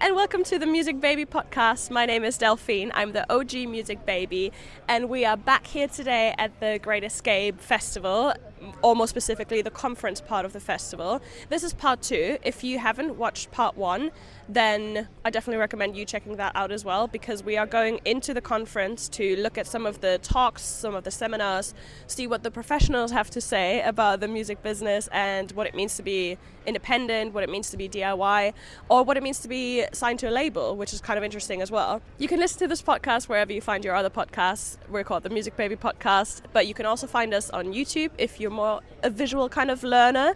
and welcome to the Music Baby podcast. My name is Delphine. I'm the OG Music Baby, and we are back here today at the Great Escape Festival, or more specifically the conference part of the festival. This is part 2. If you haven't watched part 1, then I definitely recommend you checking that out as well, because we are going into the conference to look at some of the talks, some of the seminars, see what the professionals have to say about the music business and what it means to be independent, what it means to be DIY, or what it means to be signed to a label, which is kind of interesting as well. You can listen to this podcast wherever you find your other podcasts. We're called the Music Baby Podcast, but you can also find us on YouTube if you're more a visual kind of learner,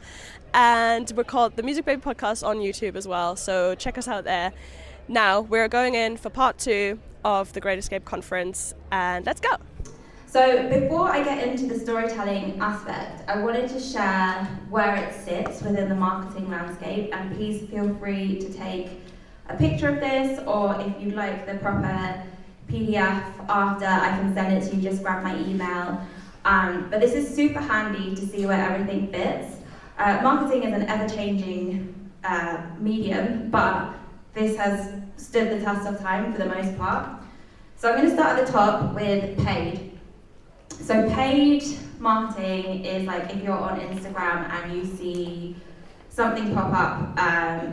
and we're called the Music Baby Podcast on YouTube as well, so check us out there. Now we're going in for part 2 of the Great Escape Conference, and let's go. So before I get into the storytelling aspect, I wanted to share where it sits within the marketing landscape, and please feel free to take a picture of this, or if you'd like the proper PDF after, I can send it to you, just grab my email. But this is super handy to see where everything fits. Marketing is an ever-changing medium, but this has stood the test of time for the most part. So I'm going to start at the top with paid. So paid marketing is like if you're on Instagram and you see something pop up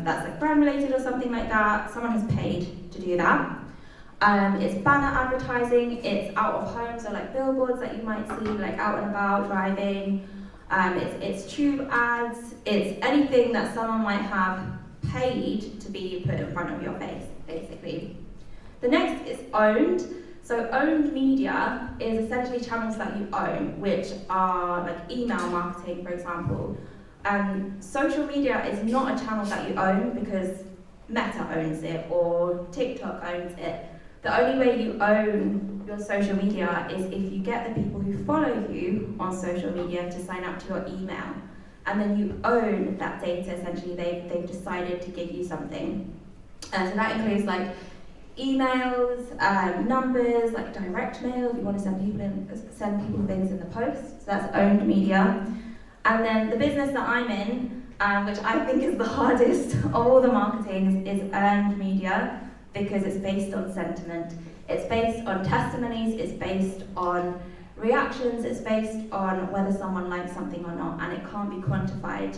that's like brand related or something like that, someone has paid to do that. It's banner advertising, it's out of home, so like billboards that you might see like out and about driving. It's tube ads, it's anything that someone might have paid to be put in front of your face, basically. The next is owned. So owned media is essentially channels that you own, which are like email marketing, for example. Social media is not a channel that you own because Meta owns it or TikTok owns it. The only way you own your social media is if you get the people who follow you on social media to sign up to your email. And then you own that data, essentially. They've decided to give you something. So that includes like emails, numbers, like direct mail, if you want to send people things in the post. So that's owned media. And then the business that I'm in, which I think is the hardest of all the marketings, is earned media, because it's based on sentiment. It's based on testimonies, it's based on reactions, it's based on whether someone likes something or not, and it can't be quantified.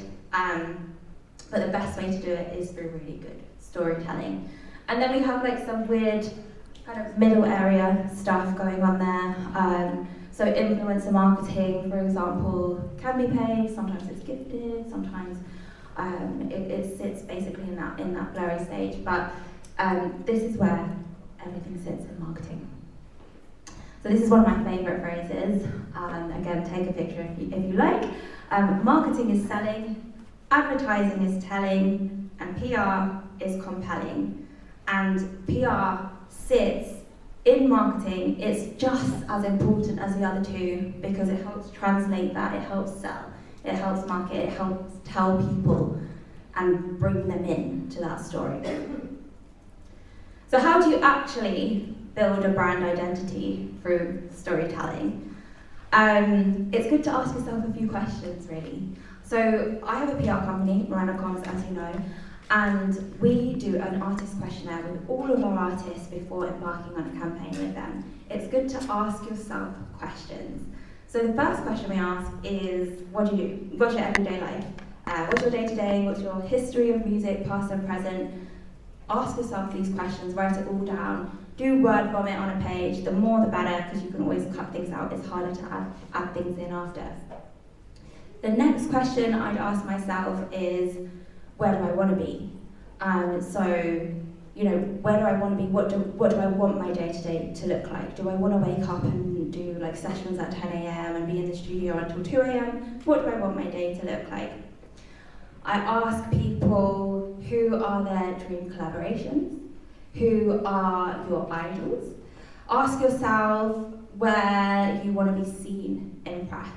But the best way to do it is through really good storytelling. And then we have like some weird kind of middle area stuff going on there. So influencer marketing, for example, can be paid, sometimes it's gifted, sometimes it sits basically in that blurry stage. But this is where everything sits in marketing. So this is one of my favourite phrases. Again, take a picture if you like. Marketing is selling, advertising is telling, and PR is compelling. And PR sits in marketing. It's just as important as the other two because it helps translate that, it helps sell, it helps market, it helps tell people and bring them in to that story. So how do you actually build a brand identity through storytelling? It's good to ask yourself a few questions, really. So I have a PR company, Miranda Comms, as you know, and we do an artist questionnaire with all of our artists before embarking on a campaign with them. It's good to ask yourself questions. So the first question we ask is, what do you do? What's your everyday life? What's your day-to-day? What's your history of music, past and present? Ask yourself these questions, write it all down. Do word vomit on a page. The more the better, because you can always cut things out. It's harder to add things in after. The next question I'd ask myself is, where do I want to be? So, where do I want to be? What do I want my day-to-day to look like? Do I want to wake up and do like sessions at 10 a.m. and be in the studio until 2 a.m.? What do I want my day to look like? I ask people, who are their dream collaborations? Who are your idols? Ask yourself where you want to be seen in press.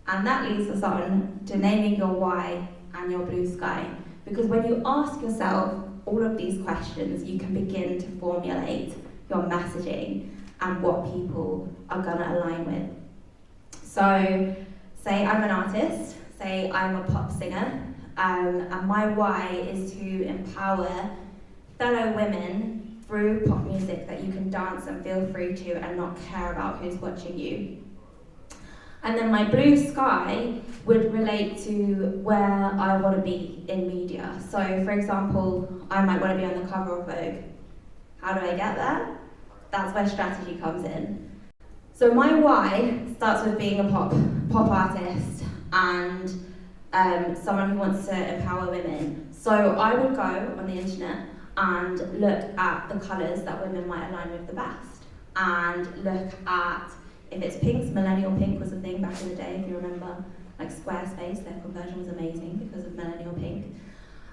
And that leads us on to naming your why and your blue sky. Because when you ask yourself all of these questions, you can begin to formulate your messaging and what people are going to align with. So, say I'm an artist, say I'm a pop singer, and my why is to empower fellow women through pop music that you can dance and feel free to and not care about who's watching you. And then my blue sky would relate to where I want to be in media. So for example, I might want to be on the cover of Vogue. How do I get there? That's where strategy comes in. So my why starts with being a pop artist and someone who wants to empower women. So I would go on the internet and look at the colours that women might align with the best, and look at, if it's pinks, millennial pink was a thing back in the day, if you remember, like Squarespace, their conversion was amazing because of millennial pink.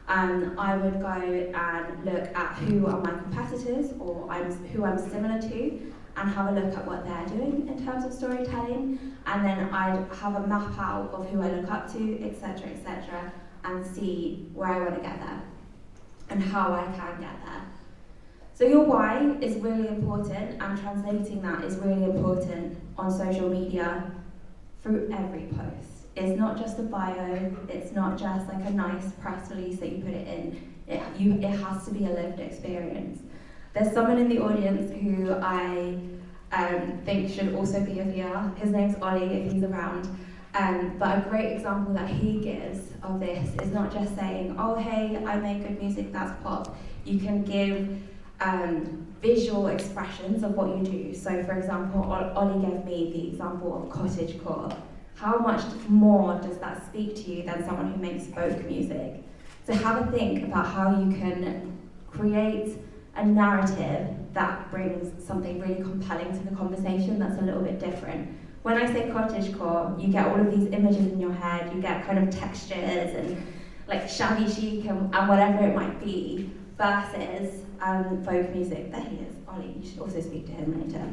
I would go and look at who are my competitors or who I'm similar to, and have a look at what they're doing in terms of storytelling, and then I'd have a map out of who I look up to, etc., and see where I want to get there and how I can get there. So your why is really important, and translating that is really important on social media through every post. It's not just a bio, it's not just like a nice press release that you put it in. It has to be a lived experience. There's someone in the audience who I think should also be a VR. His name's Ollie, if he's around. But a great example that he gives of this is not just saying, oh hey, I make good music, that's pop. You can give visual expressions of what you do. So for example, Ollie gave me the example of cottagecore. How much more does that speak to you than someone who makes folk music? So have a think about how you can create a narrative that brings something really compelling to the conversation that's a little bit different. When I say cottagecore, you get all of these images in your head, you get kind of textures and like shabby chic and whatever it might be, versus folk music. There he is, Ollie, you should also speak to him later.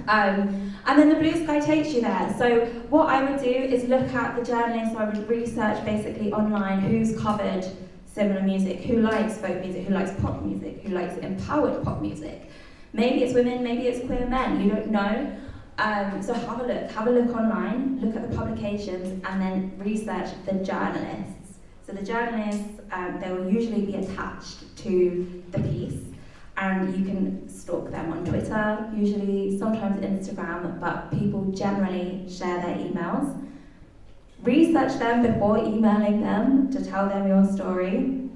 And then the blue sky takes you there. So what I would do is look at the journalists, I would research basically online who's covered similar music, who likes folk music, who likes pop music, who likes empowered pop music. Maybe it's women, maybe it's queer men, you don't know. So have a look online, look at the publications, and then research the journalists. So the journalists, they will usually be attached to the piece, and you can stalk them on Twitter, usually, sometimes Instagram, but people generally share their emails. Research them before emailing them to tell them your story.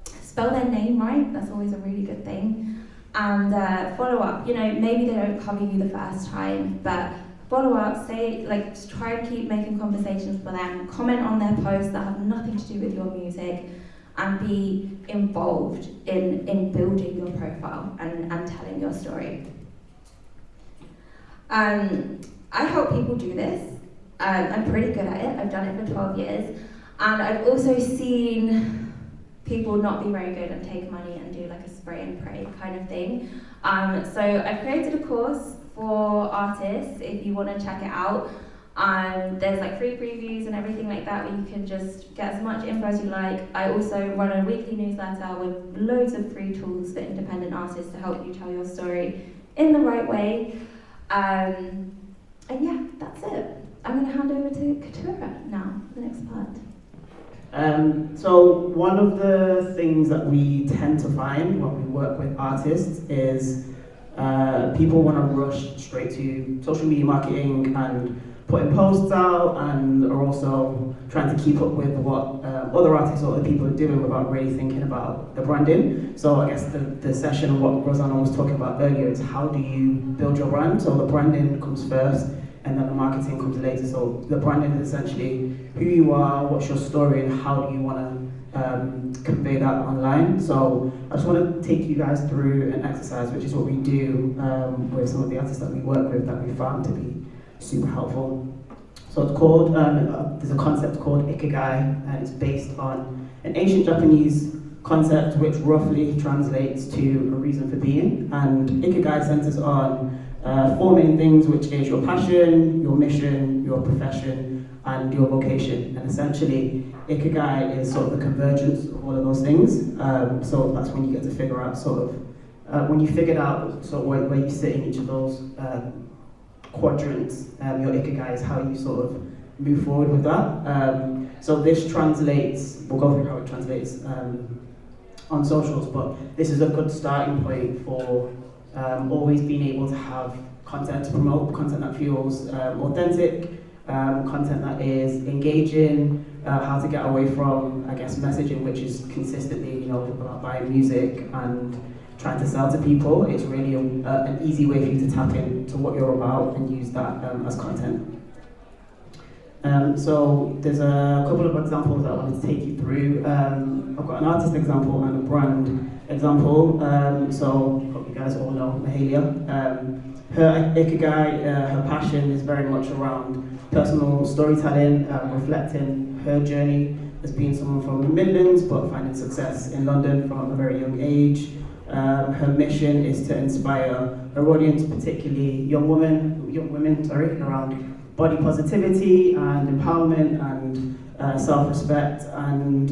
Spell their name right, that's always a really good thing. And follow up, maybe they don't cover you the first time, but follow up, try and keep making conversations for them, comment on their posts that have nothing to do with your music, and be involved in building your profile and telling your story. I help people do this. I'm pretty good at it. I've done it for 12 years. And I've also seen people not be very good and take money and do like a spray and pray kind of thing. So I've created a course for artists if you want to check it out. There's like free previews and everything like that where you can just get as much info as you like. I also run a weekly newsletter with loads of free tools for independent artists to help you tell your story in the right way. And yeah, that's it. I'm going to hand over to Katura now, the next part. So one of the things that we tend to find when we work with artists is people want to rush straight to social media marketing and putting posts out, and are also trying to keep up with what other artists or other people are doing without really thinking about the branding. So I guess the session and what Rosanna was talking about earlier is how do you build your brand? So the branding comes first, and then the marketing comes later. So the branding is essentially who you are, what's your story, and how do you want to convey that online. So I just want to take you guys through an exercise, which is what we do with some of the artists that we work with that we found to be super helpful. So it's called, there's a concept called Ikigai, and it's based on an ancient Japanese concept which roughly translates to a reason for being. And Ikigai centers on 4 main things, which is your passion, your mission, your profession, and your vocation. And essentially, Ikigai is sort of the convergence of all of those things. So that's when you get to figure out when you figured out sort of where you sit in each of those quadrants, your Ikigai is how you sort of move forward with that. So this translates, we'll go through how it translates on socials, but this is a good starting point for always being able to have content to promote, content that feels authentic, content that is engaging, how to get away from, I guess, messaging which is consistently, about buying music and trying to sell to people. It's really an easy way for you to tap into what you're about and use that as content. So there's a couple of examples that I wanted to take you through. I've got an artist example and a brand example. So hope you guys all know Mahalia. Her ikigai, her passion is very much around personal storytelling, reflecting her journey as being someone from the Midlands but finding success in London from a very young age. Her mission is to inspire her audience, particularly young women, around body positivity and empowerment and self-respect. And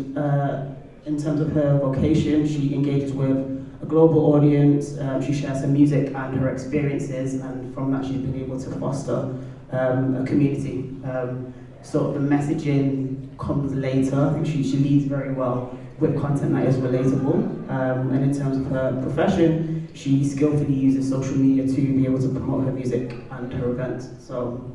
in terms of her vocation, she engages with a global audience. She shares her music and her experiences, and from that she's been able to foster a community. So the messaging comes later. I think she leads very well with content that is relatable. And in terms of her profession, she skillfully uses social media to be able to promote her music and her events. So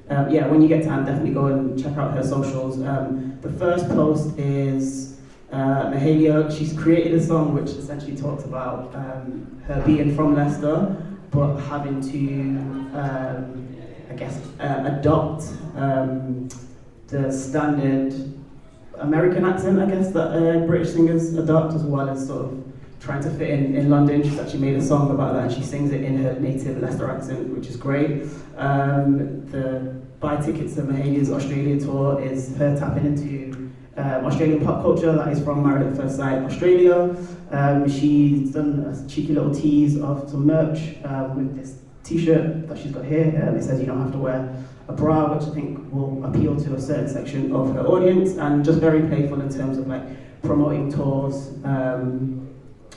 when you get time, definitely go and check out her socials. The first post is Mahalia. She's created a song which essentially talks about her being from Leicester, but having to, adopt the standard American accent, I guess, that British singers adopt, as well as sort of trying to fit in London. She's actually made a song about that, and she sings it in her native Leicester accent, which is great. The buy tickets to Mahalia's Australia tour is her tapping into Australian pop culture that is from Married at First Sight Australia. She's done a cheeky little tease of some merch with this t-shirt that she's got here. It says you don't have to wear a bra, which I think will appeal to a certain section of her audience, and just very playful in terms of like promoting tours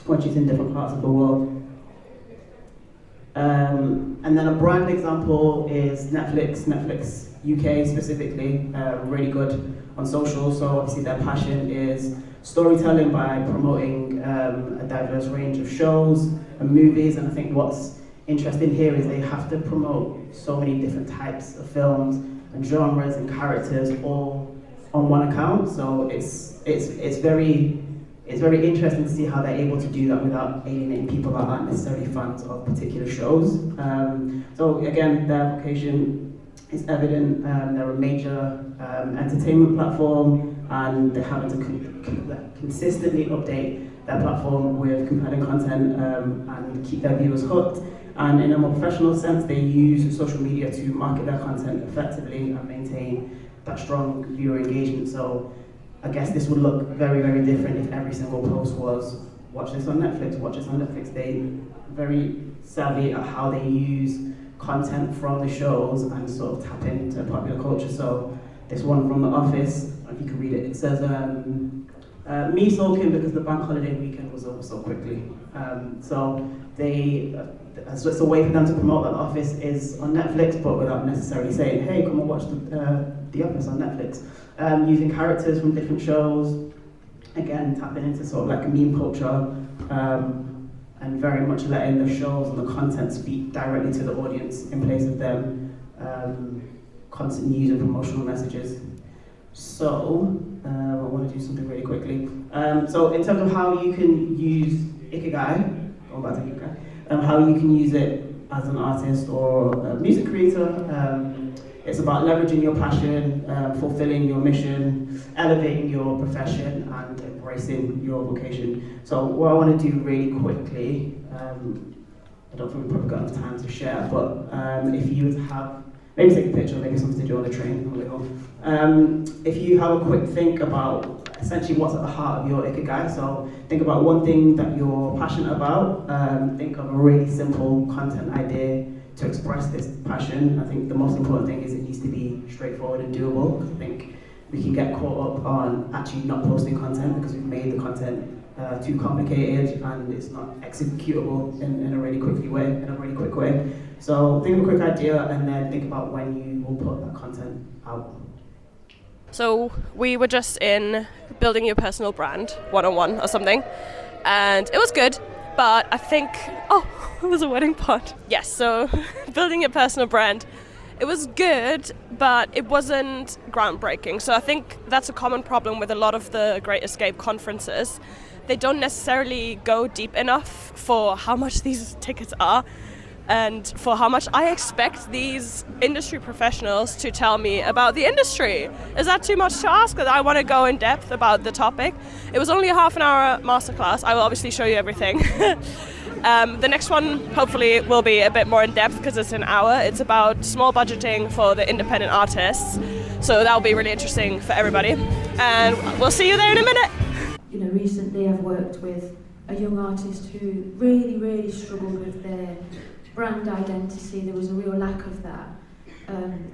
when she's in different parts of the world. And then a brand example is Netflix UK specifically, really good on social. So obviously their passion is storytelling by promoting a diverse range of shows and movies, and I think what's interesting here is they have to promote so many different types of films and genres and characters all on one account. So it's very interesting to see how they're able to do that without alienating people that aren't necessarily fans of particular shows. So again, their vocation is evident. They're a major entertainment platform, and they're having to consistently update their platform with compelling content and keep their viewers hooked. And in a more professional sense, they use social media to market their content effectively and maintain that strong viewer engagement. So I guess this would look very, very different if every single post was, watch this on Netflix, watch this on Netflix. They very savvy at how they use content from the shows and sort of tap into popular culture. So this one from The Office, if you can read it, it says, me sulking because the bank holiday weekend was over so quickly. So it's a way for them to promote that The Office is on Netflix, but without necessarily saying, hey, come and watch The Office on Netflix. Using characters from different shows, again, tapping into sort of like a meme culture, and very much letting the shows and the content speak directly to the audience in place of them constantly using promotional messages. So, I want to do something really quickly. So in terms of how you can use Ikigai, going back to Ikigai, how you can use it as an artist or a music creator, it's about leveraging your passion, fulfilling your mission, elevating your profession, and embracing your vocation. So what I want to do really quickly, I don't think we've probably got enough time to share, but if you would have, maybe take a picture, maybe something to do on the train on the way home. If you have a quick think about essentially what's at the heart of your Ikigai, so think about one thing that you're passionate about, think of a really simple content idea to express this passion. I think the most important thing is it needs to be straightforward and doable, because I think we can get caught up on actually not posting content because we've made the content too complicated and it's not executable in a really quick way. So think of a quick idea and then think about when you will put that content out. So we were just in building your personal brand 101 or something, and it was good, but I think, it was a wedding pot. Yes, so building a personal brand, it was good, but it wasn't groundbreaking. So I think that's a common problem with a lot of the Great Escape conferences. They don't necessarily go deep enough for how much these tickets are and for how much I expect these industry professionals to tell me about the industry. Is that too much to ask? That I want to go in depth about the topic. It was only a half an hour masterclass. I will obviously show you everything. The next one hopefully will be a bit more in depth because it's an hour. It's about small budgeting for the independent artists. So that will be really interesting for everybody. And we'll see you there in a minute. You know, recently I've worked with a young artist who really struggled with their brand identity. There was a real lack of that.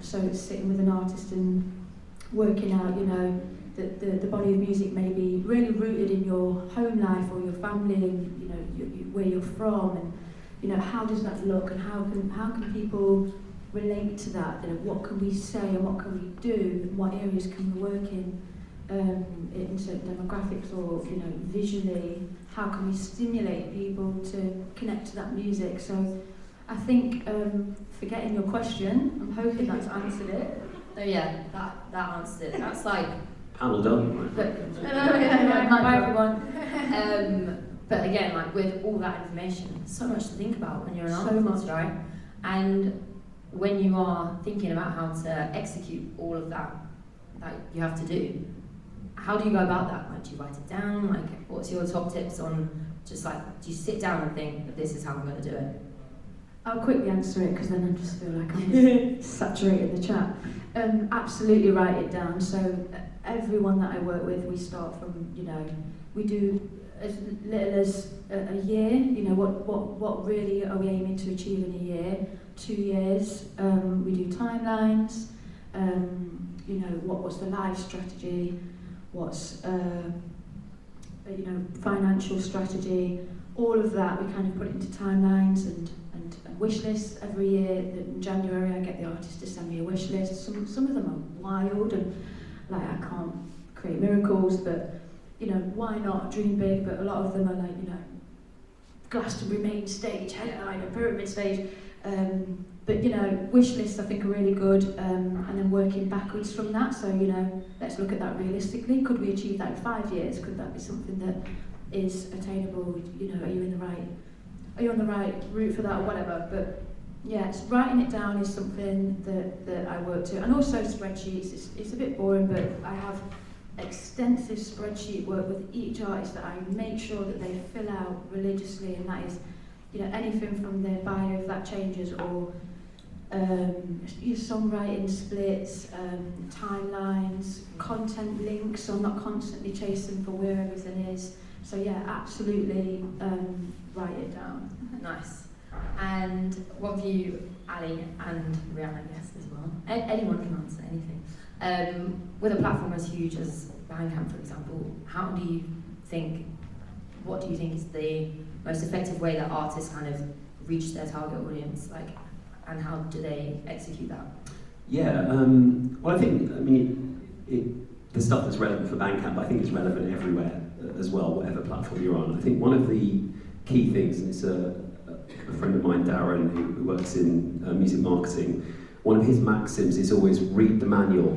So it's sitting with an artist and working out, you know, that the body of music may be really rooted in your home life or your family, and you know where you're from, and you know how does that look, and how can people relate to that? You know, what can we say and what can we do? And what areas can we work in certain demographics, or you know visually? How can we stimulate people to connect to that music? So I think, forgetting your question, I'm hoping that's answered it. Oh yeah, that answered it. That's like panel done. But Bye everyone. But again, like with all that information, so much to think about when you're an So artist, much. right? And when you are thinking about how to execute all of that you have to do, how do you go about that? Like, do you write it down? Like, what's your top tips on just like, do you sit down and think, this is how I'm going to do it? I'll quickly answer it because then I just feel like I'm saturated the chat. Absolutely write it down. So everyone that I work with, we start from, you know, we do as little as a year. You know, what really are we aiming to achieve in a year, 2 years? We do timelines. You know, what's the live strategy? What's you know, financial strategy? All of that we kind of put into timelines and wish lists every year. In January I get the artist to send me a wish list. Some of them are wild and like I can't create miracles, but you know, why not dream big? But a lot of them are like, you know, Glastonbury main stage, headliner, pyramid stage. But you know, wish lists I think are really good, and then working backwards from that. So you know, let's look at that realistically. Could we achieve that in 5 years? Could that be something that is attainable? You know, are you on the right route for that or whatever? But yeah, writing it down is something that I work to, and also spreadsheets. It's a bit boring, but I have extensive spreadsheet work with each artist that I make sure that they fill out religiously, and that is, you know, anything from their bio if that changes, or your songwriting splits, timelines, content links, so I'm not constantly chasing for where everything is. So yeah, absolutely write it down. Nice. And what have you, Ali and Rihanna, I guess, as well? Anyone can answer anything. With a platform as huge as Bandcamp, for example, what do you think is the most effective way that artists kind of reach their target audience? Like, and how do they execute that? Yeah, well, I mean, the stuff that's relevant for Bandcamp, I think is relevant everywhere as well, whatever platform you're on. I think one of the key things, and it's a friend of mine, Darren, who works in music marketing, one of his maxims is always read the manual.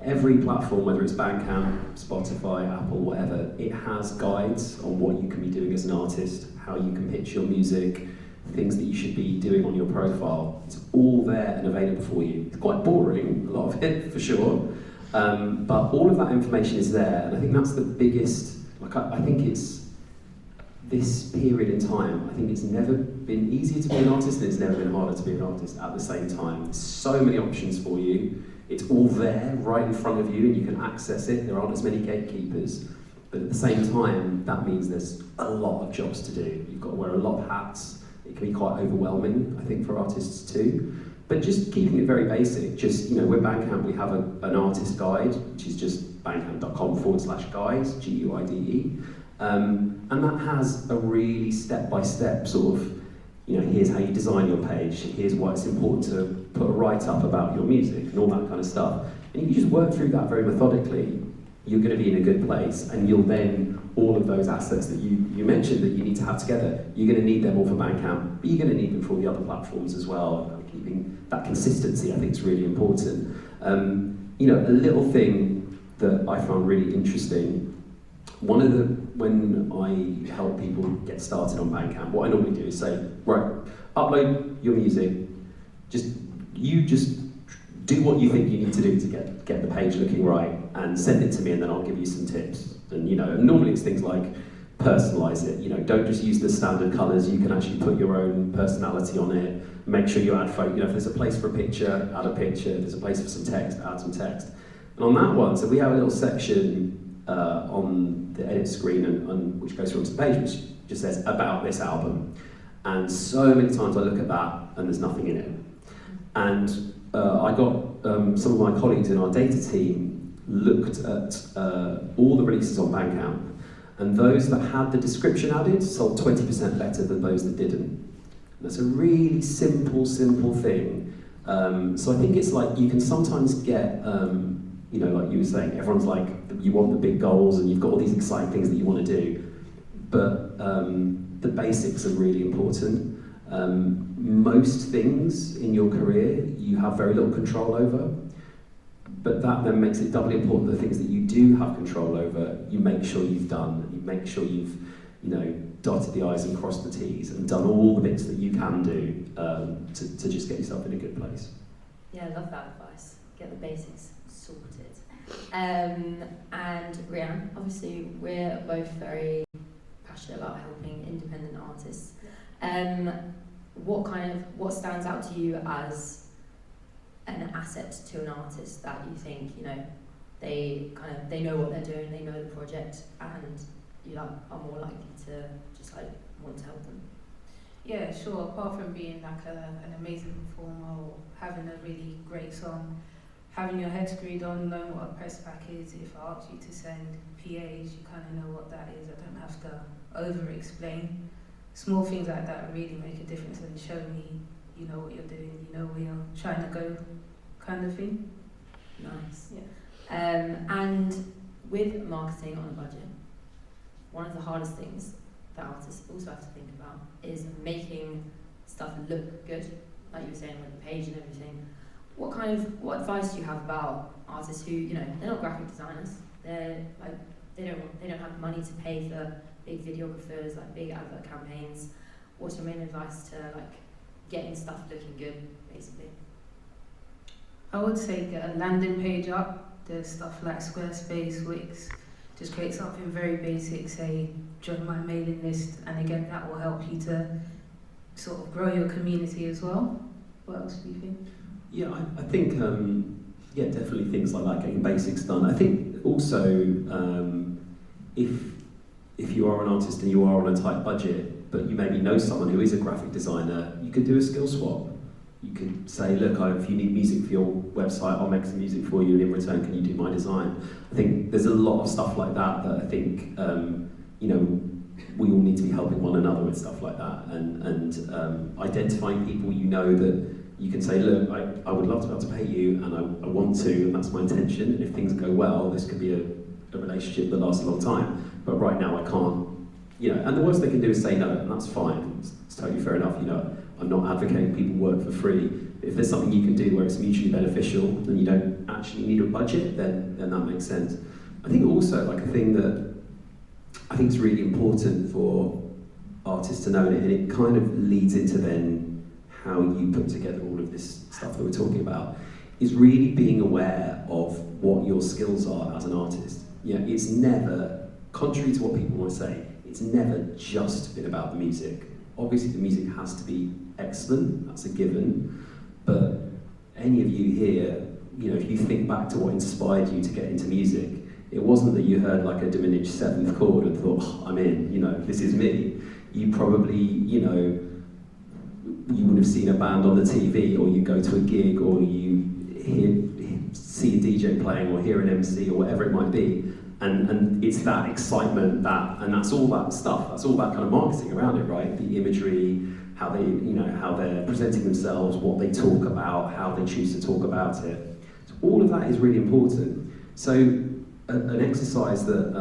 Every platform, whether it's Bandcamp, Spotify, Apple, whatever, it has guides on what you can be doing as an artist, how you can pitch your music, things that you should be doing on your profile. It's all there and available for you. It's quite boring, a lot of it, for sure. But all of that information is there, and I think that's the biggest, I think it's this period in time, I think it's never been easier to be an artist and it's never been harder to be an artist at the same time. There's so many options for you. It's all there, right in front of you, and you can access it. There aren't as many gatekeepers. But at the same time, that means there's a lot of jobs to do. You've got to wear a lot of hats. It can be quite overwhelming, I think, for artists too. But just keeping it very basic, just, you know, with Bandcamp, we have an artist guide, which is just bandcamp.com/guides, G-U-I-D-E. And that has a really step-by-step sort of, you know, here's how you design your page, here's why it's important to put a write-up about your music and all that kind of stuff. And if you just work through that very methodically, you're going to be in a good place, and you'll then all of those assets that you mentioned that you need to have together. You're going to need them all for Bandcamp, but you're going to need them for all the other platforms as well. Keeping that consistency, I think, is really important. You know, a little thing that I found really interesting, when I help people get started on Bandcamp, what I normally do is say, right, upload your music, just do what you think you need to do to get the page looking right, and send it to me, and then I'll give you some tips. And you know, normally it's things like personalize it. You know, don't just use the standard colours. You can actually put your own personality on it. Make sure you add photo. You know, if there's a place for a picture, add a picture. If there's a place for some text, add some text. And on that one, so we have a little section on the edit screen, and which goes through onto the page, which just says about this album. And so many times I look at that and there's nothing in it. And I got some of my colleagues in our data team looked at all the releases on Bandcamp, and those that had the description added sold 20% better than those that didn't. And that's a really simple thing. So I think it's like you can sometimes get, you know, like you were saying, everyone's like, you want the big goals and you've got all these exciting things that you want to do, but the basics are really important. Most things in your career you have very little control over, but that then makes it doubly important. The things that you do have control over, you make sure you've done. You make sure you've, you know, dotted the I's and crossed the T's and done all the bits that you can do to just get yourself in a good place. Yeah, I love that advice. Get the basics sorted. And Rianne, obviously we're both very passionate about helping independent artists. What stands out to you as an asset to an artist that you think, you know, they know what they're doing, they know the project, and you are more likely to just like want to help them? Yeah, sure. Apart from being like an amazing performer or having a really great song, having your head screwed on, knowing what a press pack is. If I ask you to send PAs, you kind of know what that is. I don't have to over-explain. Small things like that really make a difference and show me you know what you're doing, you know where you're trying to go, kind of thing. Nice. Yeah. And with marketing on a budget, one of the hardest things that artists also have to think about is making stuff look good, like you were saying with the page and everything. What advice do you have about artists who, you know, they're not graphic designers, they're like they don't have money to pay for big videographers, like big advert campaigns? What's your main advice to like getting stuff looking good, basically? I would say get a landing page up. There's stuff like Squarespace, Wix. Just create something very basic, say join my mailing list, and again that will help you to sort of grow your community as well. What else do you think? Yeah, I think definitely things like that, getting basics done. I think also if you are an artist and you are on a tight budget, but you maybe know someone who is a graphic designer, you could do a skill swap. You could say, look, if you need music for your website, I'll make some music for you, and in return, can you do my design? I think there's a lot of stuff like that I think, you know, we all need to be helping one another with stuff like that, and identifying people you know that you can say, look, I would love to be able to pay you, and I want to, and that's my intention, and if things go well, this could be a relationship that lasts a long time, but right now I can't, you know, and the worst they can do is say no, and that's fine, it's totally fair enough, you know. I'm not advocating people work for free. If there's something you can do where it's mutually beneficial and you don't actually need a budget, then that makes sense. I think also like a thing that I think is really important for artists to know, and it kind of leads into then how you put together all of this stuff that we're talking about, is really being aware of what your skills are as an artist. You know, it's never, contrary to what people want to say, it's never just been about the music. Obviously the music has to be excellent, that's a given, but any of you here, you know, if you think back to what inspired you to get into music, it wasn't that you heard like a diminished seventh chord and thought, oh, I'm in, you know, this is me. You probably, you know, you would have seen a band on the TV, or you go to a gig, or you see a DJ playing, or hear an MC, or whatever it might be. And it's that excitement, and that's all that stuff, that's all that kind of marketing around it, right? The imagery, how they, you know, how they're presenting themselves, what they talk about, how they choose to talk about it. So all of that is really important. So an exercise that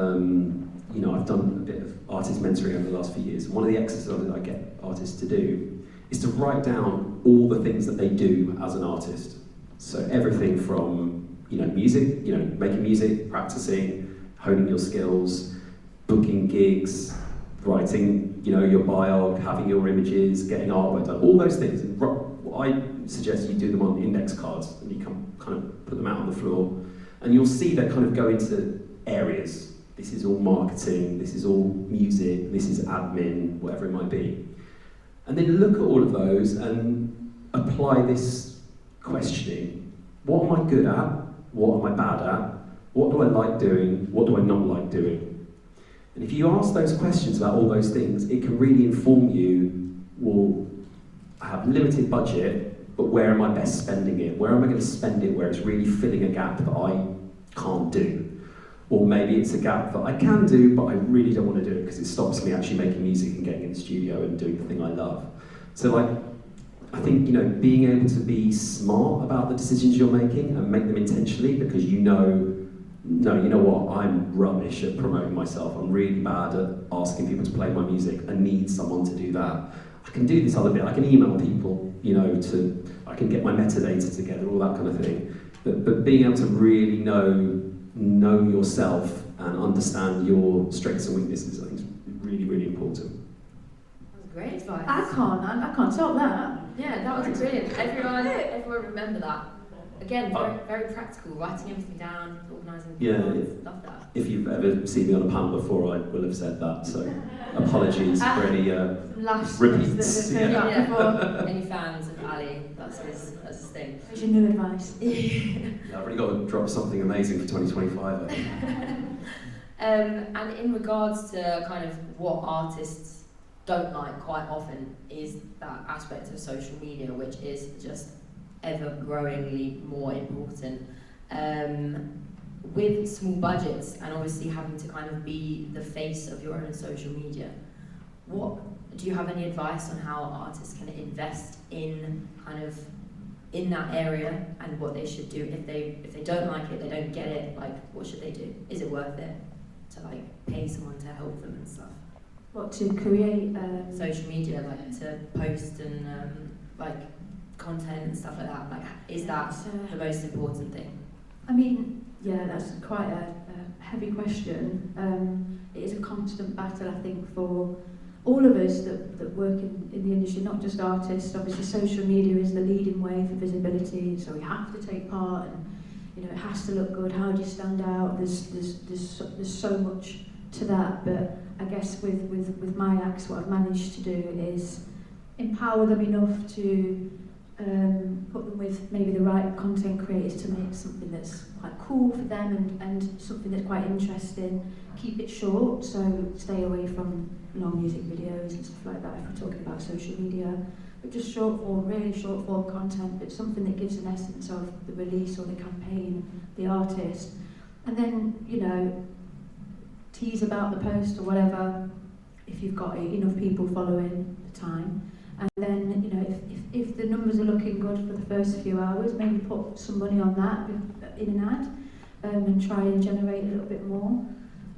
you know, I've done a bit of artist mentoring over the last few years. One of the exercises that I get artists to do is to write down all the things that they do as an artist. So everything from, you know, music, you know, making music, practicing, honing your skills, booking gigs, writing, you know, your bio, having your images, getting artwork done, all those things. And I suggest you do them on index cards, and you can kind of put them out on the floor, and you'll see they kind of go into areas. This is all marketing, this is all music, this is admin, whatever it might be. And then look at all of those and apply this questioning. What am I good at? What am I bad at? What do I like doing? What do I not like doing? And if you ask those questions about all those things, it can really inform you, well, I have limited budget, but where am I best spending it? Where am I going to spend it where it's really filling a gap that I can't do? Or maybe it's a gap that I can do, but I really don't want to do it because it stops me actually making music and getting in the studio and doing the thing I love. So like, I think, you know, being able to be smart about the decisions you're making and make them intentionally, because you know, no, you know what, I'm rubbish at promoting myself. I'm really bad at asking people to play my music. I need someone to do that. I can do this other bit. I can email people, you know, I can get my metadata together, all that kind of thing. But being able to really know yourself and understand your strengths and weaknesses, I think is really, really important. That was great advice. I can't top that. Yeah, that was brilliant. Everyone remember that. Again, very practical, writing everything down, organising things. Love that. If you've ever seen me on a panel before, I will have said that, so apologies for any repeats. Any fans of Ali, that's his thing. What's your new advice? I've already got to drop something amazing for 2025. And in regards to kind of what artists don't like quite often is that aspect of social media, which is just ever-growingly more important. With small budgets and obviously having to kind of be the face of your own social media, do you have any advice on how artists can invest in kind of in that area and what they should do if they don't like it, they don't get it, like what should they do? Is it worth it to like pay someone to help them and stuff? What, to create social media, like to post and like content and stuff like that, like is that the most important thing? I mean, yeah, that's quite a heavy question. It is a constant battle, I think, for all of us that work in the industry, not just artists. Obviously social media is the leading way for visibility, so we have to take part, and you know, it has to look good. How do you stand out? There's so much to that, but I guess with my acts, what I've managed to do is empower them enough to put them with maybe the right content creators to make something that's quite cool for them and something that's quite interesting. Keep it short, so stay away from long music videos and stuff like that if we're talking about social media, but just short form, really short form content, but something that gives an essence of the release or the campaign, the artist, and then, you know, tease about the post or whatever if you've got enough people following at the time. And then, you know, if the numbers are looking good for the first few hours, maybe put some money on that in an ad, and try and generate a little bit more.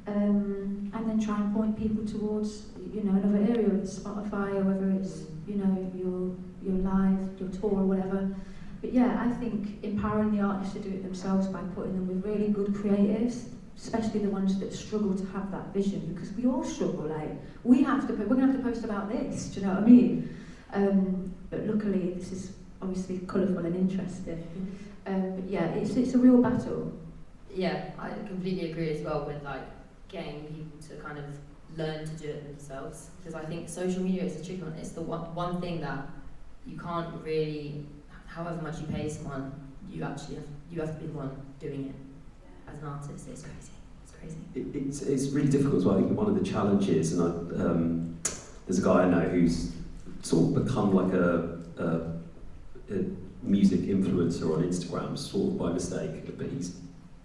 And then try and point people towards, you know, another area, whether it's Spotify or whether it's, you know, your live, your tour or whatever. But yeah, I think empowering the artists to do it themselves by putting them with really good creatives, especially the ones that struggle to have that vision, because we all struggle. Like, we're going to have to post about this. Do you know what I mean? But luckily, this is obviously colourful and interesting. But yeah, it's a real battle. Yeah, I completely agree as well with like getting people to kind of learn to do it themselves, because I think social media is a tricky one. It's the one thing that you can't really, however much you pay someone, you have to be the one doing it as an artist. It's crazy. It's really difficult as well. I think one of the challenges, and there's a guy I know who's sort of become like a music influencer on Instagram, sort of by mistake, but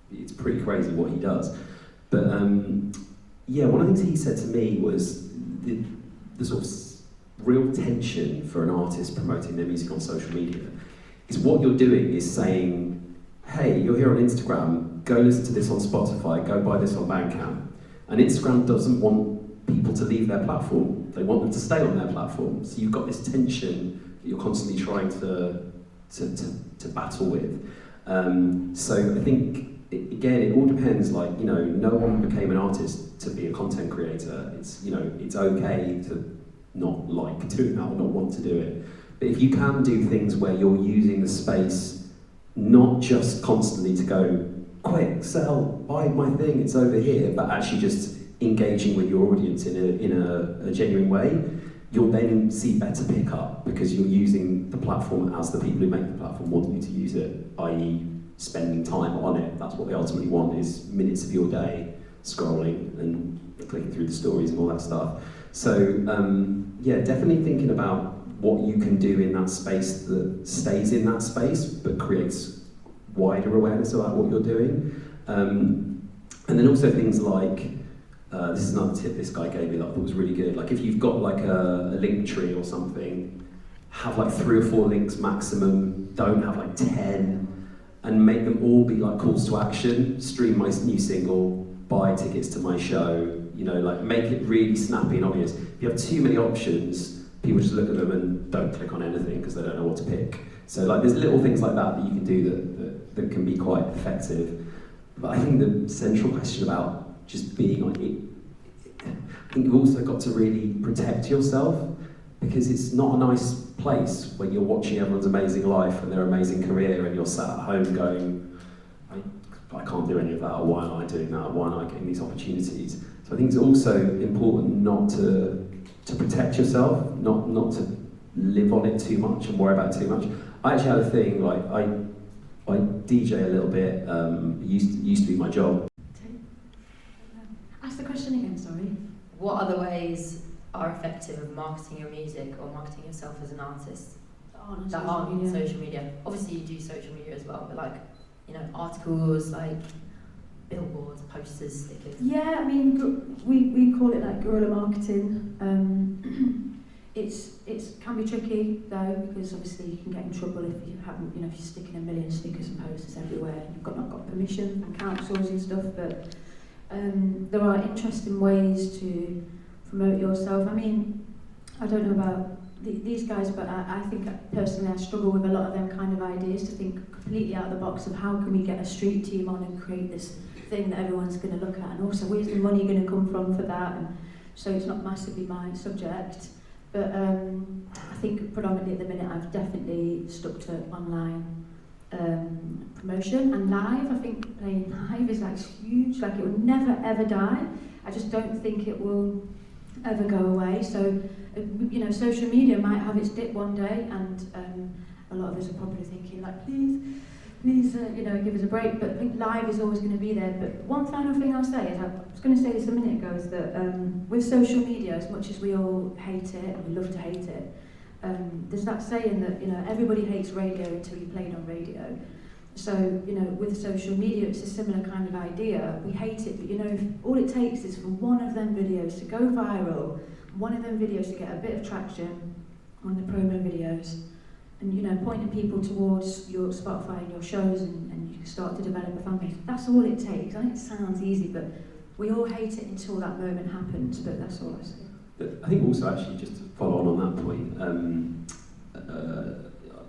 it's pretty crazy what he does. But yeah, one of the things he said to me was the sort of real tension for an artist promoting their music on social media is what you're doing is saying, hey, you're here on Instagram, go listen to this on Spotify, go buy this on Bandcamp. And Instagram doesn't want people to leave their platform. They want them to stay on their platform. So you've got this tension that you're constantly trying to battle with. So I think, again, it all depends. Like, you know, no one became an artist to be a content creator. It's, you know, it's okay to not like doing that or not want to do it. But if you can do things where you're using the space not just constantly to go, quick, sell, buy my thing, it's over here, but actually just engaging with your audience in a genuine way, you'll then see better pick up because you're using the platform as the people who make the platform want you to use it, i.e. spending time on it. That's what they ultimately want, is minutes of your day scrolling and clicking through the stories and all that stuff. So yeah, definitely thinking about what you can do in that space that stays in that space but creates wider awareness about what you're doing. And then also things like, this is another tip this guy gave me that I thought was really good. Like if you've got like a link tree or something, have like 3 or 4 links maximum, don't have like 10, and make them all be like calls to action. Stream my new single, buy tickets to my show, you know, like make it really snappy and obvious. If you have too many options, people just look at them and don't click on anything because they don't know what to pick. So like there's little things like that you can do that can be quite effective. But I think the central question about just being on it, I think you've also got to really protect yourself, because it's not a nice place when you're watching everyone's amazing life and their amazing career and you're sat at home going, I can't do any of that, or why am I doing that, or why am I getting these opportunities? So I think it's also important not to protect yourself, not to live on it too much and worry about it too much. I actually had a thing, like I DJ a little bit, used to be my job. Ask the question again, sorry. What other ways are effective of marketing your music or marketing yourself as an artist that aren't on social media? Obviously you do social media as well, but like, you know, articles, like billboards, posters, stickers. Yeah, I mean, we call it like guerrilla marketing. It can be tricky though, because obviously you can get in trouble if you haven't, you know, if you're sticking a million stickers and posters everywhere and you've not got permission from councils and stuff. But there are interesting ways to promote yourself. I mean, I don't know about these guys, but I think personally I struggle with a lot of them kind of ideas, to think completely out of the box of how can we get a street team on and create this thing that everyone's going to look at, and also where's the money going to come from for that. And so it's not massively my subject, but I think predominantly at the minute I've definitely stuck to online promotion and live. I think playing live is like huge, like it will never ever die. I just don't think it will ever go away. So you know, social media might have its dip one day, and a lot of us are probably thinking like, please, you know, give us a break. But I think live is always going to be there. But one final thing I'll say is, I was going to say this a minute ago, is that with social media, as much as we all hate it and we love to hate it, there's that saying that, you know, everybody hates radio until you play it on radio. So, you know, with social media, it's a similar kind of idea. We hate it, but you know, if all it takes is for one of them videos to go viral, one of them videos to get a bit of traction on the promo videos, and you know, pointing people towards your Spotify and your shows, and you can start to develop a fan base. That's all it takes. I know it sounds easy, but we all hate it until that moment happens. But that's all I say. But I think also, actually, just to follow on that point,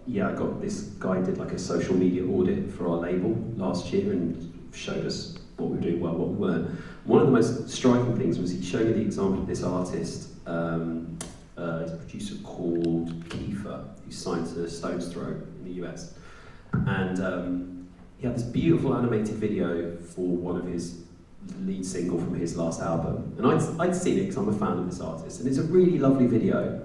yeah, I got this guy did like a social media audit for our label last year and showed us what we were doing well, what we weren't. One of the most striking things was he showed me the example of this artist, he's a producer called Kiefer, who signed to Stone's Throw in the US. And he had this beautiful animated video for one of his lead single from his last album. And I'd seen it because I'm a fan of this artist, and it's a really lovely video.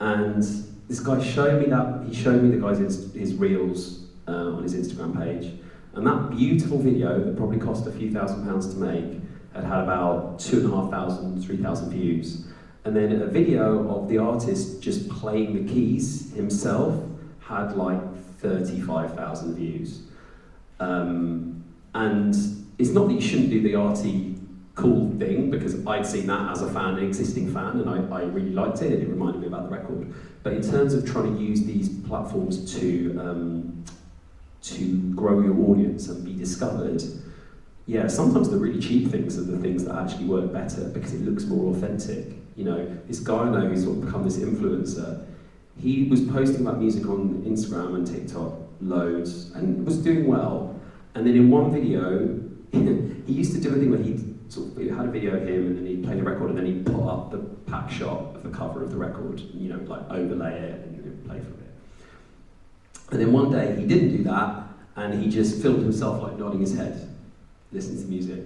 And this guy showed me that, he showed me the guy's his reels on his Instagram page, and that beautiful video that probably cost a few £1,000s to make had about 2,500, 3,000 views. And then a video of the artist just playing the keys himself had like 35,000 views. And it's not that you shouldn't do the arty cool thing, because I'd seen that as a fan, an existing fan, and I really liked it, and it reminded me about the record. But in terms of trying to use these platforms to grow your audience and be discovered, yeah, sometimes the really cheap things are the things that actually work better because it looks more authentic. You know, this guy I know who's sort of become this influencer, he was posting about music on Instagram and TikTok loads and was doing well. And then in one video, he used to do a thing where he had a video of him and then he'd play the record and then he'd put up the pack shot of the cover of the record, you know, like overlay it and play from it. And then one day he didn't do that and he just filmed himself like nodding his head, listening to music.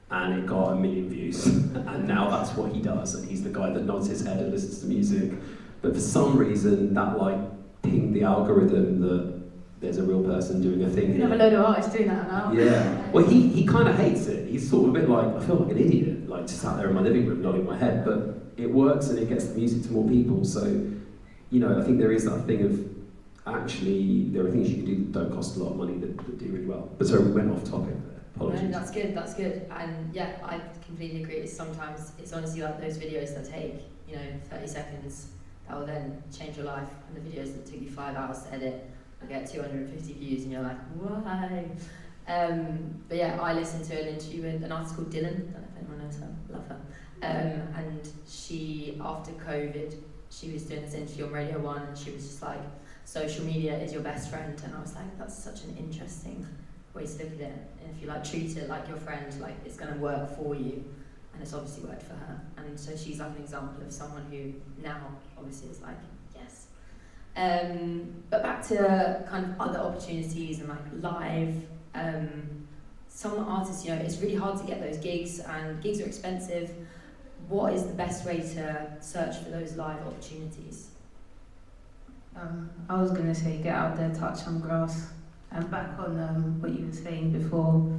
And it got 1 million views. And now that's what he does. And he's the guy that nods his head and listens to music. But for some reason, that like pinged the algorithm that there's a real person doing a thing. We have a load of artists doing that now. Yeah. Well, he kind of hates it. He's sort of a bit like, I feel like an idiot, like just sat there in my living room nodding my head. But it works and it gets the music to more people. So, you know, I think there is that thing of actually there are things you can do that don't cost a lot of money that do really well. But sorry, we went off topic there. Apologies. No, that's good. And yeah, I completely agree. Sometimes it's honestly like those videos that take, 30 seconds that will then change your life, and the videos that took you 5 hours to edit will get 250 views and you're like, why? But yeah, I listened to an interview with an artist called Dylan, I don't know if anyone knows her, love her. And she, after COVID, she was doing this interview on Radio 1 and she was just like, social media is your best friend. And I was like, that's such an interesting way to look at it. And if you like treat it like your friend, like it's going to work for you. And it's obviously worked for her. And so she's like an example of someone who now obviously is like, yes. But back to kind of other opportunities and like live, some artists, it's really hard to get those gigs and gigs are expensive. What is the best way to search for those live opportunities? I was going to say get out there, touch some grass. And back on what you were saying before,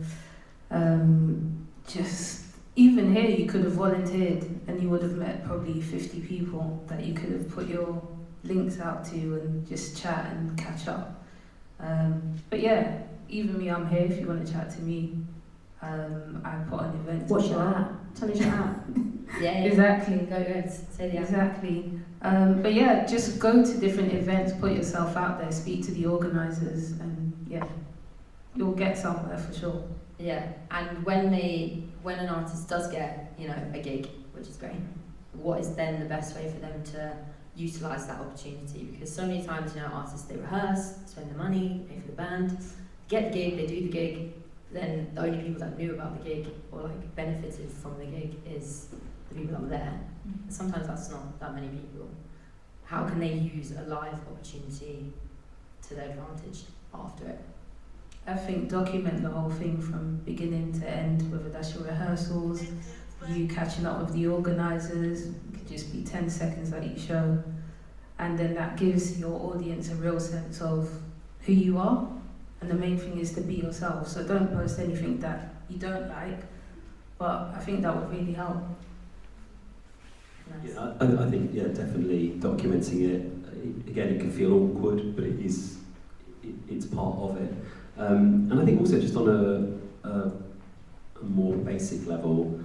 just even here you could have volunteered and you would have met probably 50 people that you could have put your links out to and just chat and catch up. But yeah, even me, I'm here if you want to chat to me. I put on events. What's your at? Tell us your at. Yeah, exactly. Go ahead, say the app. Exactly. But yeah, just go to different events, put yourself out there, speak to the organisers, and yeah, you'll get somewhere for sure. Yeah, and when an artist does get, a gig, which is great, what is then the best way for them to utilise that opportunity? Because so many times, artists, they rehearse, spend the money, pay for the band, get the gig, they do the gig, then the only people that knew about the gig or like benefited from the gig is the people that were there. And sometimes that's not that many people. How can they use a live opportunity to their advantage after it? I think document the whole thing from beginning to end, whether that's your rehearsals, you catching up with the organisers, it could just be 10 seconds at each show, and then that gives your audience a real sense of who you are, and the main thing is to be yourself, so don't post anything that you don't like, but I think that would really help. Nice. Yeah, I think, definitely documenting it, again, it can feel awkward, but it's part of it. And I think also just on a more basic level,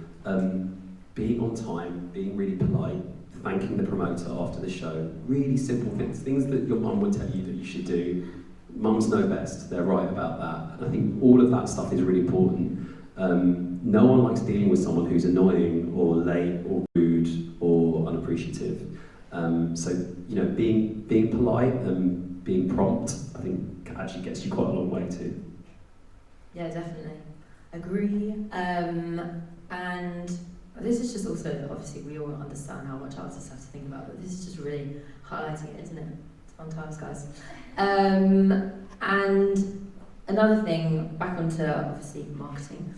being on time, being really polite, thanking the promoter after the show, really simple things that your mum would tell you that you should do. Mums know best, they're right about that. And I think all of that stuff is really important. No one likes dealing with someone who's annoying or late or rude or unappreciative. So, being polite and being prompt, I think actually gets you quite a long way too. Yeah, definitely. Agree. And this is just also, obviously we all understand how much artists have to think about, but this is just really highlighting it, isn't it? It's fun times, guys. And another thing, back onto obviously marketing.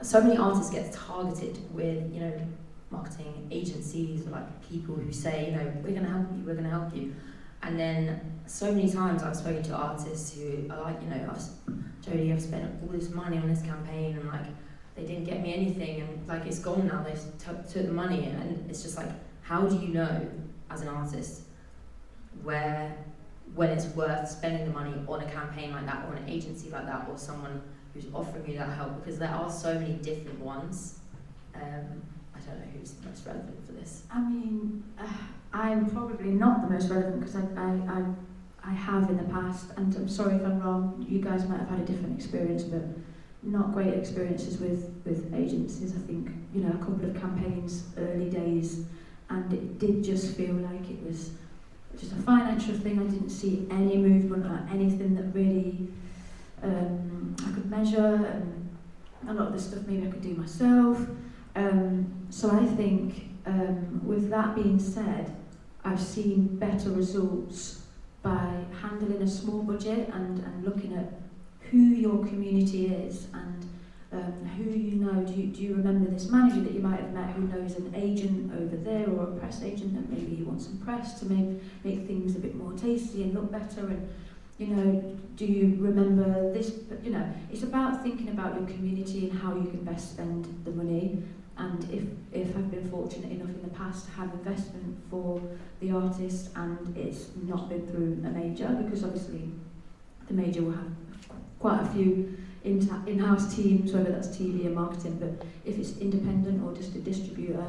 So many artists get targeted with, marketing agencies or like people who say, we're going to help you. And then so many times I've spoken to artists who are like, Jodie, I've spent all this money on this campaign and like they didn't get me anything and like it's gone now, they took the money, and it's just like, how do you know as an artist when it's worth spending the money on a campaign like that or an agency like that or someone who's offering you that help? Because there are so many different ones. I don't know who's the most relevant for this. I mean, I'm probably not the most relevant because I have in the past, and I'm sorry if I'm wrong, you guys might have had a different experience, but not great experiences with agencies. I think, you know, a couple of campaigns, early days, and it did just feel like it was just a financial thing. I didn't see any movement or anything that really I could measure, and a lot of the stuff maybe I could do myself. So I think, with that being said, I've seen better results by handling a small budget and looking at who your community is and who you know. Do you remember this manager that you might have met who knows an agent over there, or a press agent that maybe you want some press to make things a bit more tasty and look better? And, you know, do you remember this? You know, it's about thinking about your community and how you can best spend the money. And if I've been fortunate enough in the past to have investment for the artist and it's not been through a major, because obviously the major will have quite a few in-house teams, whether that's TV or marketing, but if it's independent or just a distributor,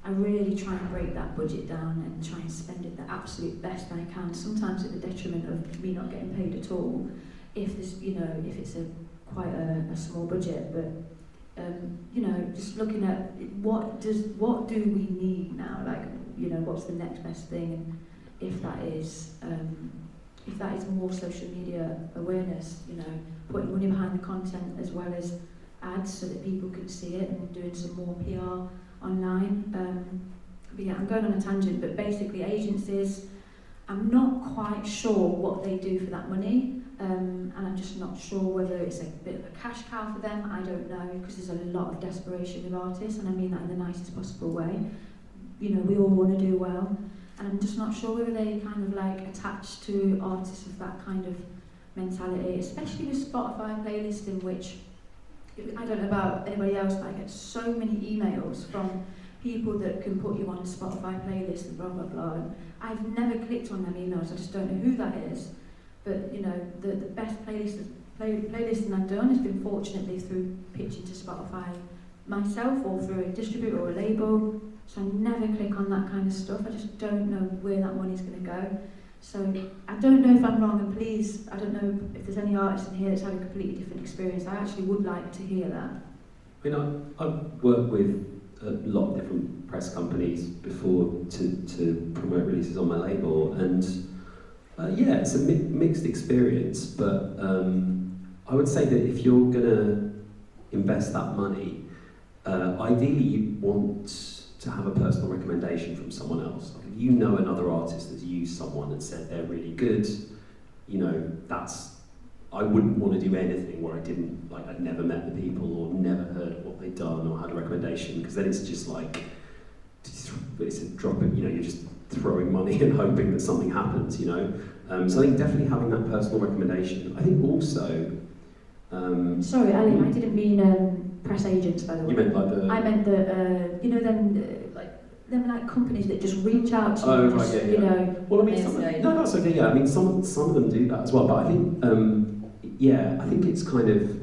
I really try and break that budget down and try and spend it the absolute best I can, sometimes at the detriment of me not getting paid at all, if this, you know, if it's quite a small budget. But you know, just looking at what do we need now, like, you know, what's the next best thing, and if that is more social media awareness, you know, putting money behind the content as well as ads so that people can see it, and doing some more PR online. But yeah, I'm going on a tangent, but basically agencies, I'm not quite sure what they do for that money. And I'm just not sure whether it's a bit of a cash cow for them. I don't know, because there's a lot of desperation with artists, and I mean that in the nicest possible way. You know, we all want to do well, and I'm just not sure whether they kind of like attach to artists with that kind of mentality, especially with Spotify playlisting, which I don't know about anybody else, but I get so many emails from people that can put you on a Spotify playlist and blah blah blah. And I've never clicked on them emails. I just don't know who that is. But, you know, the best playlisting I've done has been fortunately through pitching to Spotify myself or through a distributor or a label. So I never click on that kind of stuff. I just don't know where that money's going to go. So I don't know if I'm wrong, and please, I don't know if there's any artists in here that's had a completely different experience. I actually would like to hear that. I mean, I've worked with a lot of different press companies before to promote releases on my label, and yeah, it's a mixed experience, but I would say that if you're going to invest that money, ideally you want to have a personal recommendation from someone else. Like if you know another artist that's used someone and said they're really good, you know, I wouldn't want to do anything where I'd never met the people or never heard what they'd done or had a recommendation, because then it's just like, it's a drop in, you know, you're just throwing money and hoping that something happens, you know. So I think definitely having that personal recommendation. I think also... Sorry, Ali, I didn't mean press agents, by the way. You meant like the... I meant the, you know, them like companies that just reach out to you, right, just, yeah. You know... Well, I mean, no, that's okay, yeah. I mean, some of them do that as well, but I think, yeah, I think it's kind of,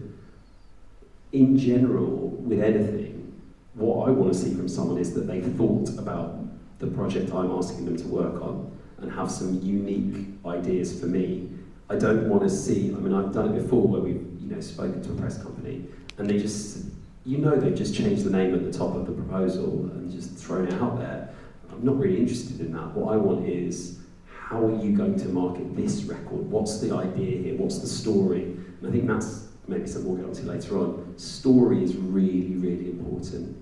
in general, with anything, what I want to see from someone is that they've thought about the project I'm asking them to work on and have some unique ideas for me. I don't want to see, I mean, I've done it before where we've, you know, spoken to a press company and they just, you know, they've just changed the name at the top of the proposal and just thrown it out there. I'm not really interested in that. What I want is, how are you going to market this record? What's the idea here? What's the story? And I think that's maybe something we'll get onto later on. Story is really, really important.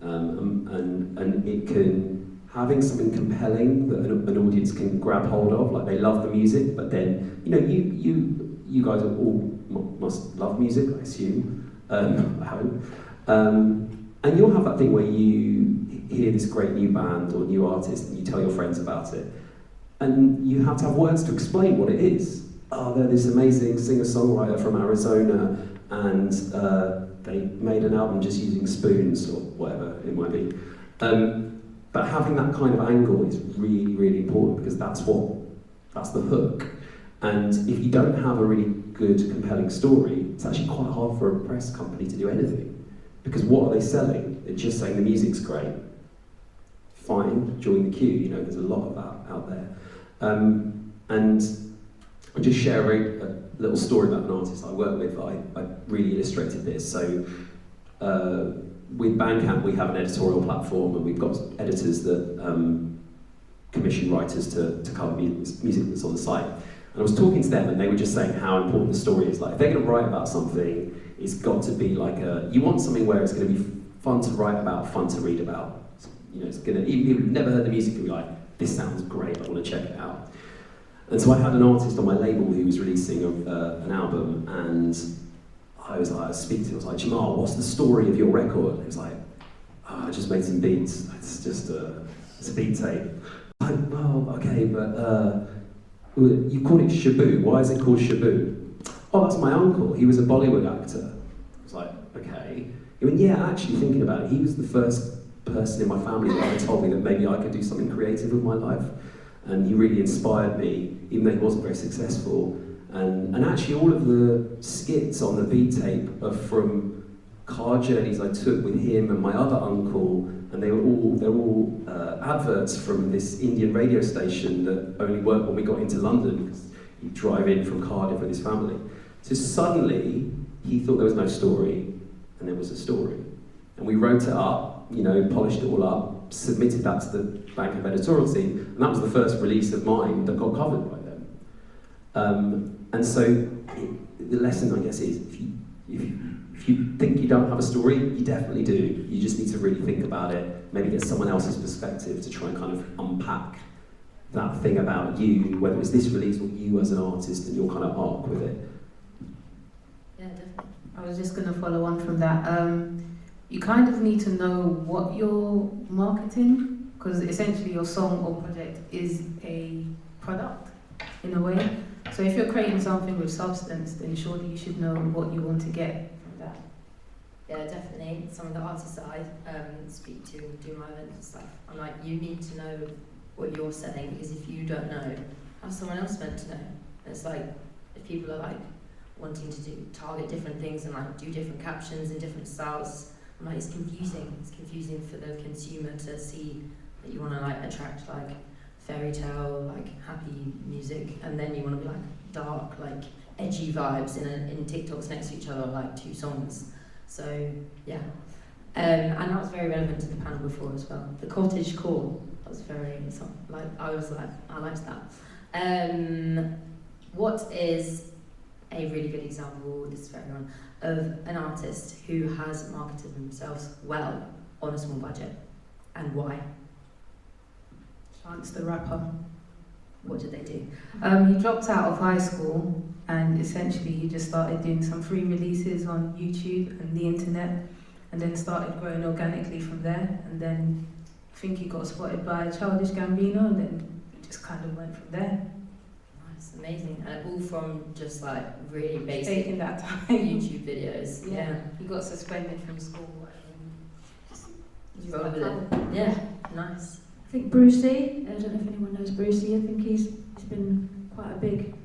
And it can, having something compelling that an audience can grab hold of, like they love the music, but then, you know, you guys all must love music, I assume, I hope. And you'll have that thing where you hear this great new band or new artist and you tell your friends about it. And you have to have words to explain what it is. Oh, they're this amazing singer-songwriter from Arizona, and they made an album just using spoons or whatever it might be. But having that kind of angle is really, really important, because that's the hook. And if you don't have a really good, compelling story, it's actually quite hard for a press company to do anything. Because what are they selling? They're just saying the music's great. Fine, join the queue, you know, there's a lot of that out there. And I'll just share a little story about an artist I work with. I really illustrated this. So with Bandcamp, we have an editorial platform, and we've got editors that commission writers to cover music that's on the site. And I was talking to them, and they were just saying how important the story is. Like, if they're going to write about something, it's got to be like you want something where it's going to be fun to write about, fun to read about. You know, it's going to, even people who've never heard the music can be like, this sounds great, I want to check it out. And so I had an artist on my label who was releasing an album, and I was speaking to him, I was like, Jamal, what's the story of your record? He was like, I just made some beats, it's a beat tape. I'm like, oh, okay, but you called it Shaboo, why is it called Shaboo? Oh, that's my uncle, he was a Bollywood actor. I was like, okay. He went, yeah, actually thinking about it, he was the first person in my family that ever told me that maybe I could do something creative with my life. And he really inspired me, even though he wasn't very successful. And actually all of the skits on the beat tape are from car journeys I took with him and my other uncle, and they're all adverts from this Indian radio station that only worked when we got into London, because he'd drive in from Cardiff with his family. So suddenly, he thought there was no story, and there was a story. And we wrote it up, you know, polished it all up, submitted that to the Bandcamp editorial team, and that was the first release of mine that got covered by them. And so the lesson, I guess, is if you think you don't have a story, you definitely do. You just need to really think about it, maybe get someone else's perspective to try and kind of unpack that thing about you, whether it's this release or you as an artist and your kind of arc with it. Yeah, definitely. I was just going to follow on from that. You kind of need to know what you're marketing, because essentially your song or project is a product in a way. So if you're creating something with substance, then surely you should know what you want to get from that. Yeah, definitely. Some of the artists that I speak to and do my events and stuff, I'm like, you need to know what you're selling, because if you don't know, how's someone else meant to know? And it's like, if people are like wanting to target different things and like do different captions in different styles, I'm like, it's confusing. It's confusing for the consumer to see that you want to like attract like fairy tale, like happy music, and then you want to be like dark, like edgy vibes in TikToks next to each other, like two songs. So yeah, and that was very relevant to the panel before as well. The cottage core was very like I liked that. What is a really good example, this is for everyone, of an artist who has marketed themselves well on a small budget, and why? Chance the Rapper. What did they do? He dropped out of high school, and essentially he just started doing some free releases on YouTube and the internet, and then started growing organically from there. And then I think he got spotted by Childish Gambino, and then it just kind of went from there. Nice, amazing. And all from just like really basic Taking that time. YouTube videos. Yeah, he got suspended from school. You roll with it. Yeah, nice. I think Brucey, I don't know if anyone knows Brucey, I think he's been quite a big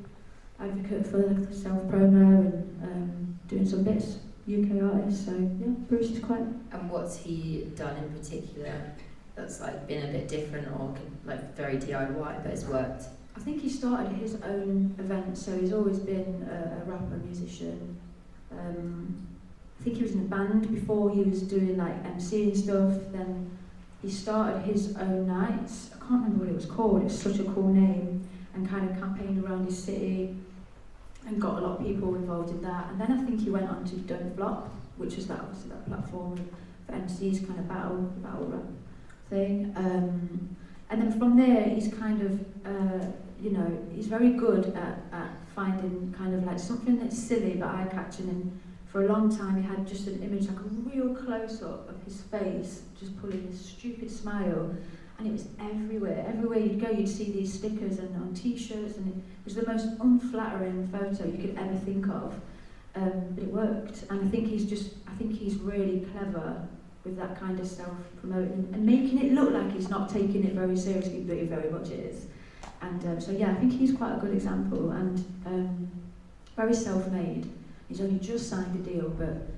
advocate for self-promo and doing some bits, UK artists, so yeah, Brucey's quite... And what's he done in particular that's like been a bit different or like very DIY but it's worked? I think he started his own event, so he's always been a rapper, musician. I think he was in a band before he was doing like MC and stuff, then he started his own nights. I can't remember what it was called, it was such a cool name, and kind of campaigned around his city and got a lot of people involved in that. And then I think he went on to Don't Flop, which is that platform for MCs, kind of battle rap thing. And then from there, he's kind of, he's very good at finding kind of like something that's silly but eye-catching. And for a long time, he had just an image, like a real close-up of his face, just pulling this stupid smile, and it was everywhere. Everywhere you'd go, you'd see these stickers and on T-shirts, and it was the most unflattering photo you could ever think of. But it worked, and I think he's really clever with that kind of self-promoting and making it look like he's not taking it very seriously, but he very much is. And so yeah, I think he's quite a good example, and very self-made. He's only just signed a deal, but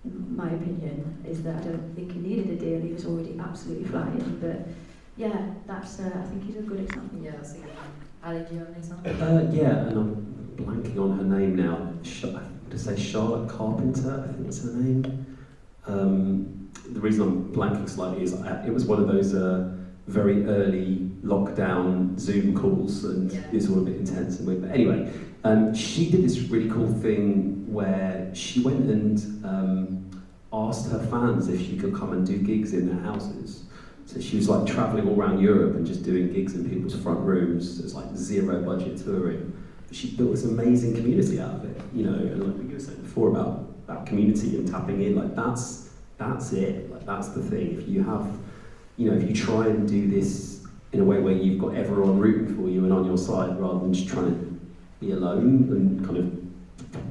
my opinion is that I don't think he needed a deal. He was already absolutely flying. But yeah, that's I think he's a good example. Yeah, that's a good one. Ali, do you have an example? Yeah, and blanking on her name now. To say Charlotte Carpenter, I think that's her name. The reason I'm blanking slightly is it was one of those very early lockdown Zoom calls, and it's all a bit intense and weird. But anyway, she did this really cool thing where she went and asked her fans if she could come and do gigs in their houses. So she was like travelling all around Europe and just doing gigs in people's front rooms. It's like zero budget touring. She built this amazing community out of it, you know, and like we were saying before about that community and tapping in, like that's it, like that's the thing. If you have, you know, if you try and do this in a way where you've got everyone rooting for you and on your side rather than just trying to be alone and kind of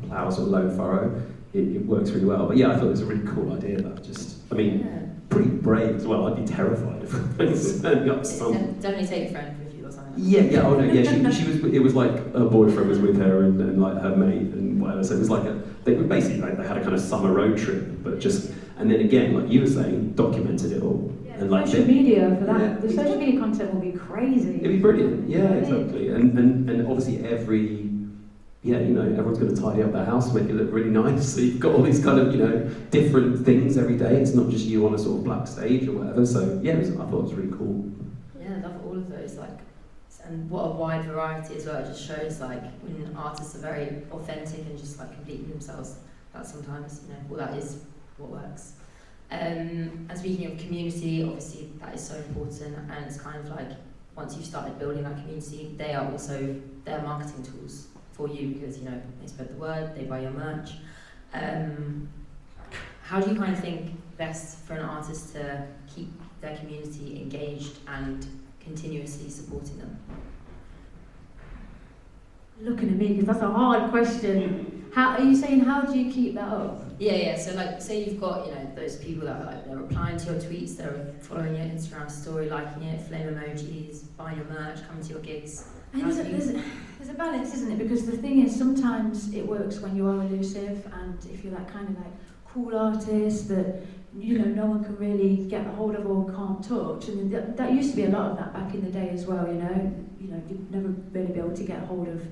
plough a sort of lone furrow, it works really well. But yeah, I thought it was a really cool idea. That just, I mean, pretty brave as well. I'd be terrified if I was standing up some. Definitely take a friend with you or something. Yeah, oh no, yeah, she was. It was like her boyfriend was with her and like her mate and whatever. So it was like they were basically like they had a kind of summer road trip, but just and then again, like you were saying, documented it all. And like social media for that, the social media content will be crazy. It'd be brilliant, yeah, exactly. And obviously everyone's going to tidy up their house, make it look really nice. So you've got all these kind of, you know, different things every day. It's not just you on a sort of black stage or whatever. So yeah, I thought it was really cool. Yeah, I love all of those, like, and what a wide variety as well. It just shows like when artists are very authentic and just like completely themselves. That sometimes, you know, well, that is what works. And speaking of community, obviously that is so important, and it's kind of like once you've started building that community, they are marketing tools for you because, you know, they spread the word, they buy your merch. How do you kind of think best for an artist to keep their community engaged and continuously supporting them? Looking at me, because that's a hard question. How are you saying? How do you keep that up? Yeah. So like, say you've got, you know, those people that are like they're replying to your tweets, they're following your Instagram story, liking it, flame emojis, buying your merch, coming to your gigs. There's a balance, isn't it? Because the thing is, sometimes it works when you are elusive, and if you're that kind of like cool artist that, you know, no one can really get a hold of or can't touch. And that used to be a lot of that back in the day as well. You know, you'd never really be able to get a hold of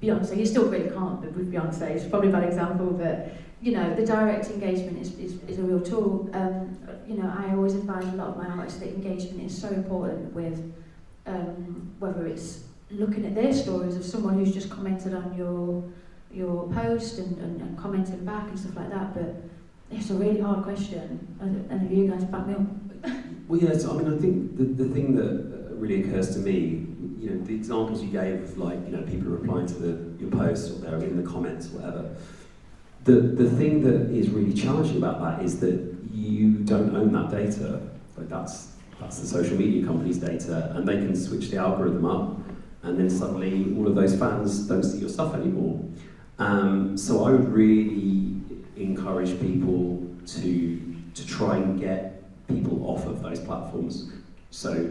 Beyonce. You still really can't with Beyonce. It's probably a bad example, but you know, the direct engagement is a real tool. You know, I always advise a lot of my artists that engagement is so important with whether it's looking at their stories of someone who's just commented on your post and commenting back and stuff like that. But it's a really hard question, and if you guys back me up. Well, yeah. So I mean, I think the thing that really occurs to me, you know, the examples you gave of like, you know, people replying to your posts or they're in the comments or whatever. The thing that is really challenging about that is that you don't own that data. Like that's the social media company's data, and they can switch the algorithm up, and then suddenly all of those fans don't see your stuff anymore. So I would really encourage people to try and get people off of those platforms. So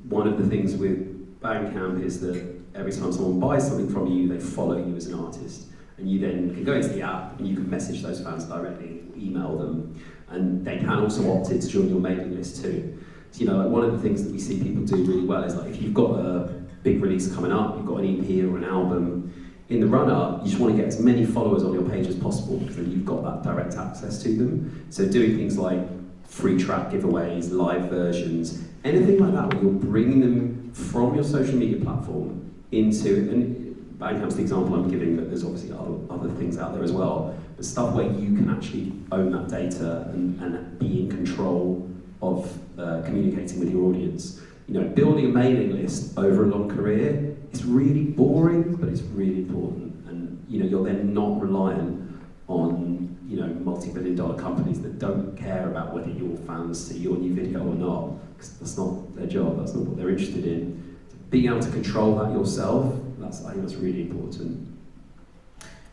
one of the things with Bandcamp is that every time someone buys something from you, they follow you as an artist. And you then can go into the app and you can message those fans directly, email them, and they can also opt in to join your mailing list too. So, you know, like one of the things that we see people do really well is like if you've got a big release coming up, you've got an EP or an album, in the run-up, you just want to get as many followers on your page as possible because then you've got that direct access to them. So doing things like free track giveaways, live versions, anything like that where you're bringing them from your social media platform into, and Bandcamp's the example I'm giving, but there's obviously other things out there as well, but stuff where you can actually own that data and be in control of communicating with your audience. You know, building a mailing list over a long career is really boring, but it's really important. And you know, you're then not reliant on, you know, multi-billion-dollar companies that don't care about whether your fans see your new video or not, because that's not their job. That's not what they're interested in. Being able to control that yourself, I think that's really important.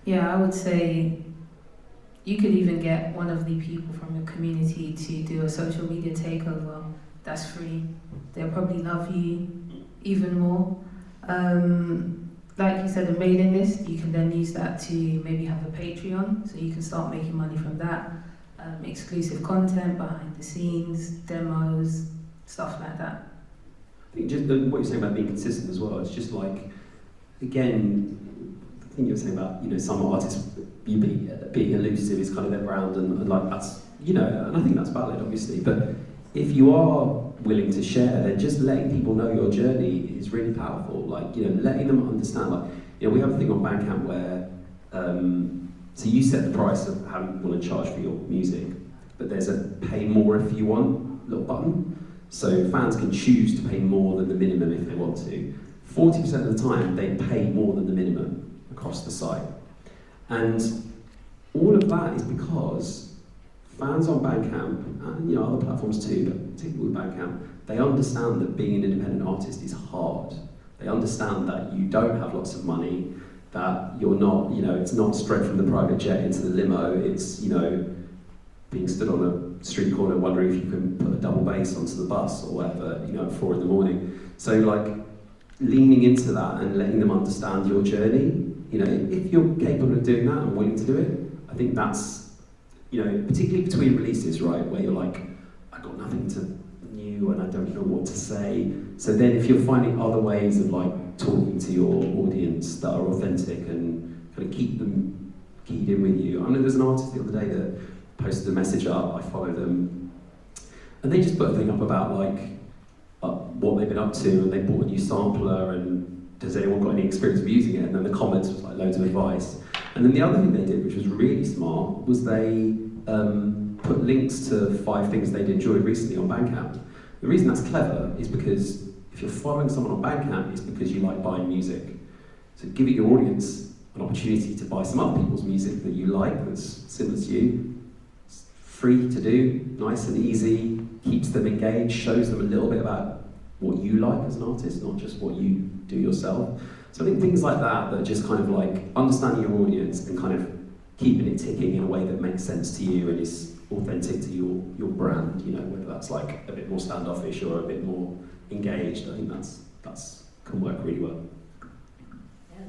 Yeah, I would say you could even get one of the people from your community to do a social media takeover. That's free. They'll probably love you even more. Like you said, a mailing list, you can then use that to maybe have a Patreon, so you can start making money from that. Exclusive content, behind the scenes, demos, stuff like that. I think just what you're saying about being consistent as well, it's again, the thing you were saying about, you know, some artists being elusive is kind of their brand, and like that's, you know, and I think that's valid, obviously. But if you are willing to share, then just letting people know your journey is really powerful. Like, you know, letting them understand. Like, you know, we have a thing on Bandcamp where, so you set the price of how you want to charge for your music, but there's a pay more if you want little button. So fans can choose to pay more than the minimum if they want to. 40% of the time, they pay more than the minimum across the site. And all of that is because fans on Bandcamp, and you know, other platforms too, but particularly with Bandcamp, they understand that being an independent artist is hard. They understand that you don't have lots of money, that you're not, you know, it's not straight from the private jet into the limo, it's, you know, being stood on a street corner wondering if you can put a double bass onto the bus or whatever, you know, at 4 a.m. So like, leaning into that and letting them understand your journey, you know, if you're capable of doing that and willing to do it, I think that's, you know, particularly between releases, right, where you're like, I got nothing to new and I don't know what to say. So then if you're finding other ways of like talking to your audience that are authentic and kind of keep them keyed in with you. I know there's an artist the other day that posted a message up, I follow them, and they just put a thing up about like what they've been up to, and they bought a new sampler, and has anyone got any experience of using it? And then the comments was like loads of advice. And then the other thing they did, which was really smart, was they put links to 5 things they'd enjoyed recently on Bandcamp. The reason that's clever is because if you're following someone on Bandcamp, it's because you like buying music. So giving your audience an opportunity to buy some other people's music that you like, that's similar to you, it's free to do, nice and easy, keeps them engaged, shows them a little bit about what you like as an artist, not just what you do yourself. So I think things like that, that are just kind of like understanding your audience and kind of keeping it ticking in a way that makes sense to you and is authentic to your brand, you know, whether that's like a bit more standoffish or a bit more engaged, I think that's can work really well. Yeah,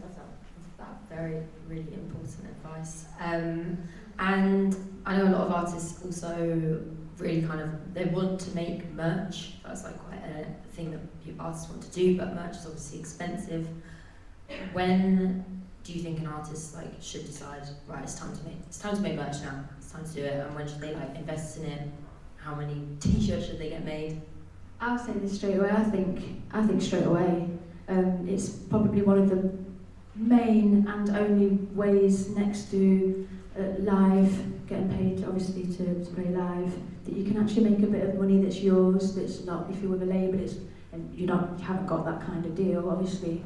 that's very, really important advice. And I know a lot of artists also really kind of, they want to make merch. That's like quite a thing that artists want to do, but merch is obviously expensive. When do you think an artist like should decide, right, it's time to make merch now, it's time to do it, and when should they like invest in it? How many t-shirts should they get made? I'll say this straight away. I think straight away. It's probably one of the main and only ways next to live, getting paid obviously to play live, that you can actually make a bit of money that's yours, that's not, if you're with a label, and you haven't got that kind of deal, obviously.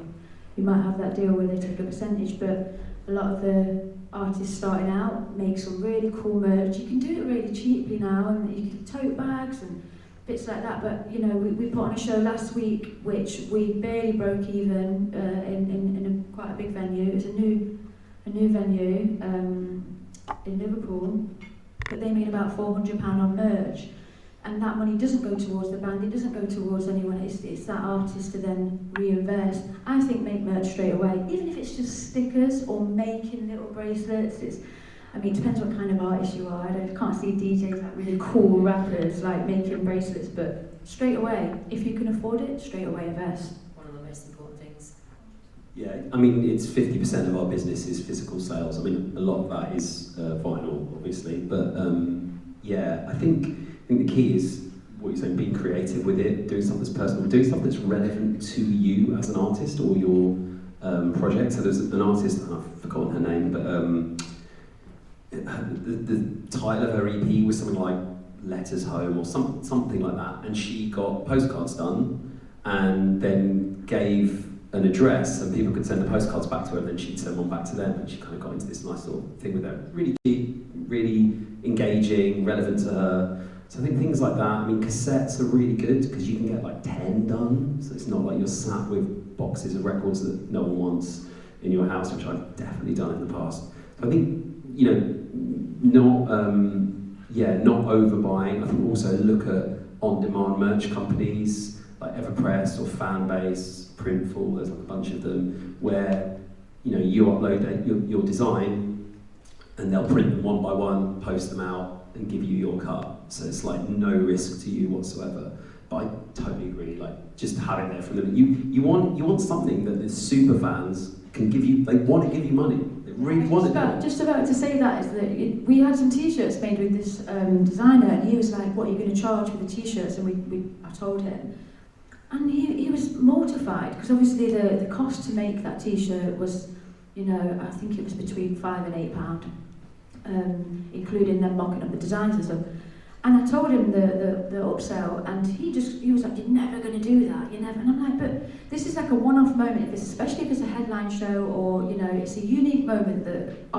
You might have that deal where they take a percentage, but a lot of the artists starting out make some really cool merch. You can do it really cheaply now, and you can tote bags and bits like that, but you know, we put on a show last week which we barely broke even in quite a big venue. It was a new venue in Liverpool, but they made about £400 on merch, and that money doesn't go towards the band, it doesn't go towards anyone, it's that artist to then reinvest. I think make merch straight away, even if it's just stickers or making little bracelets. I mean, it depends what kind of artist you are. I can't see DJs like really cool rappers like making bracelets, but straight away, if you can afford it, straight away invest. One of the most important things. Yeah, I mean, it's 50% of our business is physical sales. I mean, a lot of that is vinyl, obviously, but yeah, I think the key is what you're saying, being creative with it, doing something that's personal, doing stuff that's relevant to you as an artist or your project. So there's an artist, I've forgotten her name, but the title of her EP was something like Letters Home or something like that, and she got postcards done and then gave an address and people could send the postcards back to her, and then she'd send one back to them, and she kind of got into this nice little thing with them. Really cheap, really engaging, relevant to her. So I think things like that, I mean, cassettes are really good because you can get like 10 done, so it's not like you're sat with boxes of records that no one wants in your house, which I've definitely done in the past. So I think, you know, not overbuying. I think also look at on-demand merch companies like Everpress or Fanbase, Printful, there's like a bunch of them, where, you know, you upload your design and they'll print them one by one, post them out and give you your cut. So it's like no risk to you whatsoever. But I totally agree, like just have it there from them. You want something that the super fans can give you, they want to give you money. They really want to do it. Just about to say that is that we had some t-shirts made with this designer, and he was like, what are you going to charge for the t-shirts? And I told him. And he was mortified, because obviously the cost to make that t-shirt was, you know, I think it was between £5 and £8, including them mocking up the designs and stuff. And I told him the upsell, and he was like, you're never going to do that, you're never. And I'm like, but this is like a one-off moment, especially if it's a headline show, or, you know, it's a unique moment that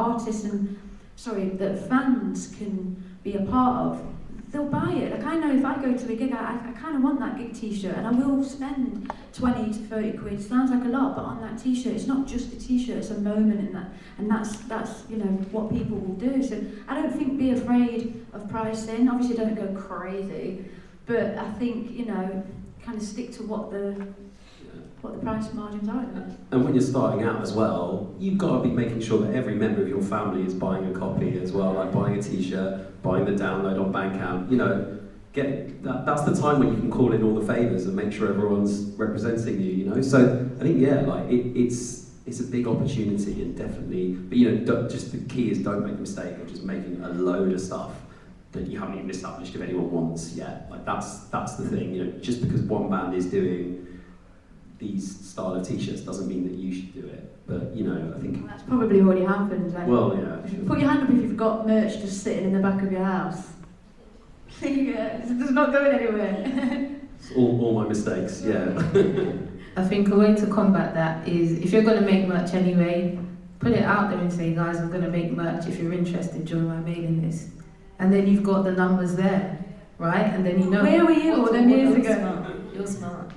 that fans can be a part of. They'll buy it. Like, I know if I go to a gig, I kind of want that gig t-shirt, and I will spend 20 to 30 quid. Sounds like a lot, but on that t-shirt, it's not just a t-shirt, it's a moment, and that's you know, what people will do. So I don't think be afraid of pricing. Obviously don't go crazy, but I think, you know, kind of stick to what the price margins are. And when you're starting out as well, you've got to be making sure that every member of your family is buying a copy as well, like buying a t-shirt, buying the download on Bandcamp. You know, that's the time when you can call in all the favours and make sure everyone's representing you. You know, so I think it's a big opportunity, and definitely, but you know, just the key is don't make the mistake of just making a load of stuff that you haven't even established if anyone wants yet. Like that's the thing. You know, just because one band is doing these style of t-shirts doesn't mean that you should do it. But you know, I think that's probably already happened. Like, well, yeah. Sure. Put your hand up if you've got merch just sitting in the back of your house. Yeah, it's not going anywhere. It's all my mistakes. Yeah. I think a way to combat that is, if you're going to make merch anyway, put it out there and say, guys, I'm going to make merch. If you're interested, join my mailing list. And then you've got the numbers there, right? And then you know. Where were you all them years ago? You're smart.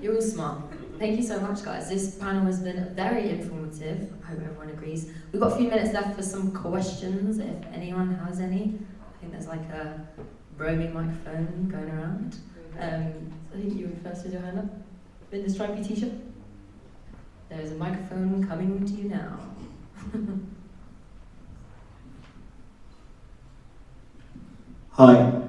You're all smart. Thank you so much, guys. This panel has been very informative. I hope everyone agrees. We've got a few minutes left for some questions, if anyone has any. I think there's like a roaming microphone going around. I think you were first with your hand up. In the stripy t-shirt. There is a microphone coming to you now. Hi.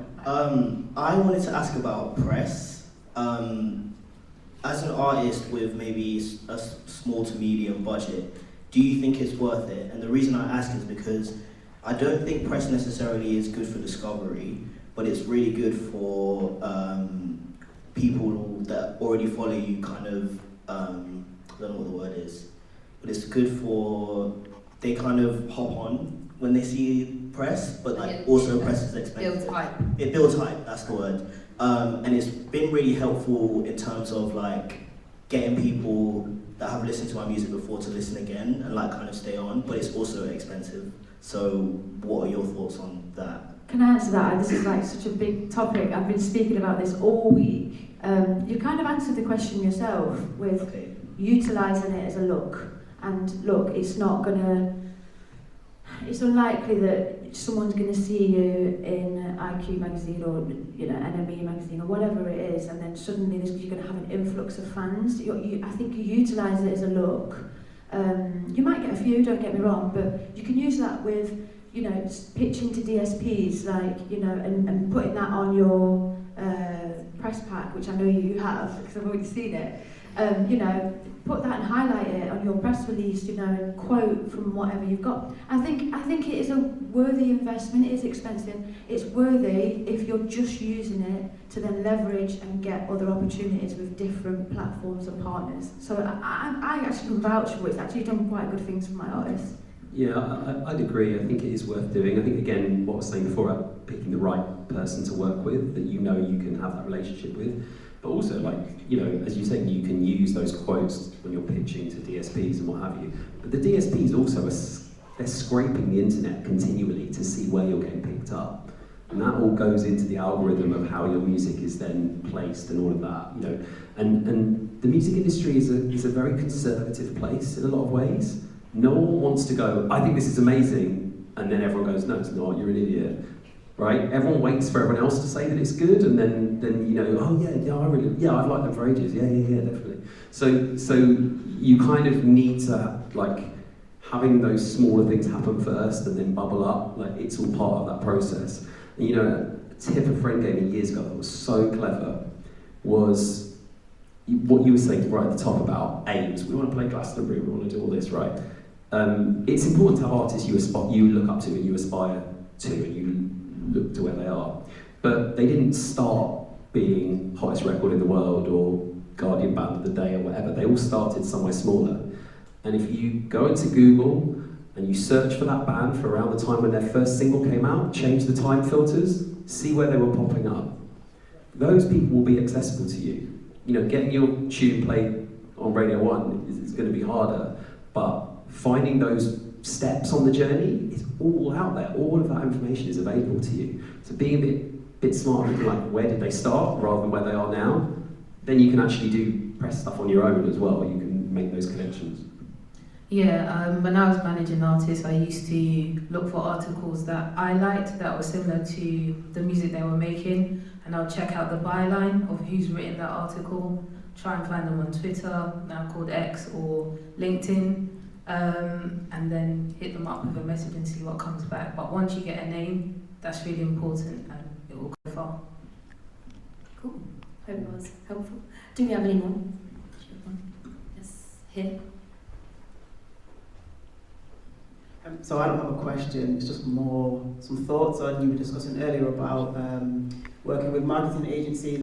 I wanted to ask about press. As an artist with maybe a small to medium budget, do you think it's worth it? And the reason I ask is because I don't think press necessarily is good for discovery, but it's really good for people that already follow you, kind of, I don't know what the word is, but it's good for, they kind of hop on when they see press, but like also press is expensive. Builds hype. It builds hype, that's the word. And it's been really helpful in terms of like getting people that have listened to my music before to listen again and like kind of stay on, but it's also expensive. So what are your thoughts on that? Can I answer that? This is like such a big topic. I've been speaking about this all week. You kind of answered the question yourself with utilising it as a look. And look, it's unlikely that someone's going to see you in IQ magazine or, you know, NME magazine or whatever it is, and then suddenly you're going to have an influx of fans. I think you utilise it as a look. You might get a few, don't get me wrong, but you can use that with, you know, pitching to DSPs, like, you know, and putting that on your press pack, which I know you have because I've already seen it. You know, put that and highlight it on your press release, you know, and quote from whatever you've got. I think it is a worthy investment. It is expensive. It's worthy if you're just using it to then leverage and get other opportunities with different platforms and partners. So I actually can vouch for it. It's actually done quite good things for my artists. Yeah, I'd agree. I think it is worth doing. I think, again, what I was saying before about picking the right person to work with, that you know you can have that relationship with. But also, like, you know, as you said, you can use those quotes when you're pitching to DSPs and what have you. But the DSPs also, they're scraping the internet continually to see where you're getting picked up. And that all goes into the algorithm of how your music is then placed and all of that, you know. And the music industry is a very conservative place in a lot of ways. No one wants to go, I think this is amazing, and then everyone goes, no, it's not, you're an idiot. Right? Everyone waits for everyone else to say that it's good, and then you know, oh yeah, I've liked them for ages, yeah, definitely. So you kind of need to, like, having those smaller things happen first and then bubble up, like, it's all part of that process. And, you know, a tip a friend gave me years ago that was so clever was, what you were saying right at the top about aims, we want to play Glastonbury, we want to do all this, right? It's important to have artists you look up to and you aspire to and you look to where they are. But they didn't start being hottest record in the world or Guardian Band of the Day or whatever. They all started somewhere smaller. And if you go into Google and you search for that band for around the time when their first single came out, change the time filters, see where they were popping up. Those people will be accessible to you. You know, getting your tune played on Radio 1 is going to be harder, but finding those steps on the journey is all out there. All of that information is available to you. So being a bit smarter, like where did they start rather than where they are now, then you can actually press stuff on your own as well. You can make those connections. Yeah, when I was managing artists, I used to look for articles that I liked that were similar to the music they were making, and I'll check out the byline of who's written that article, try and find them on Twitter, now called X, or LinkedIn, and then hit them up with a message and see what comes back. But once you get a name, that's really important and it will go far. Cool. Hope it was helpful. Do we have any more? Yes, here. So I don't have a question, it's just more some thoughts on, you were discussing earlier about working with marketing agencies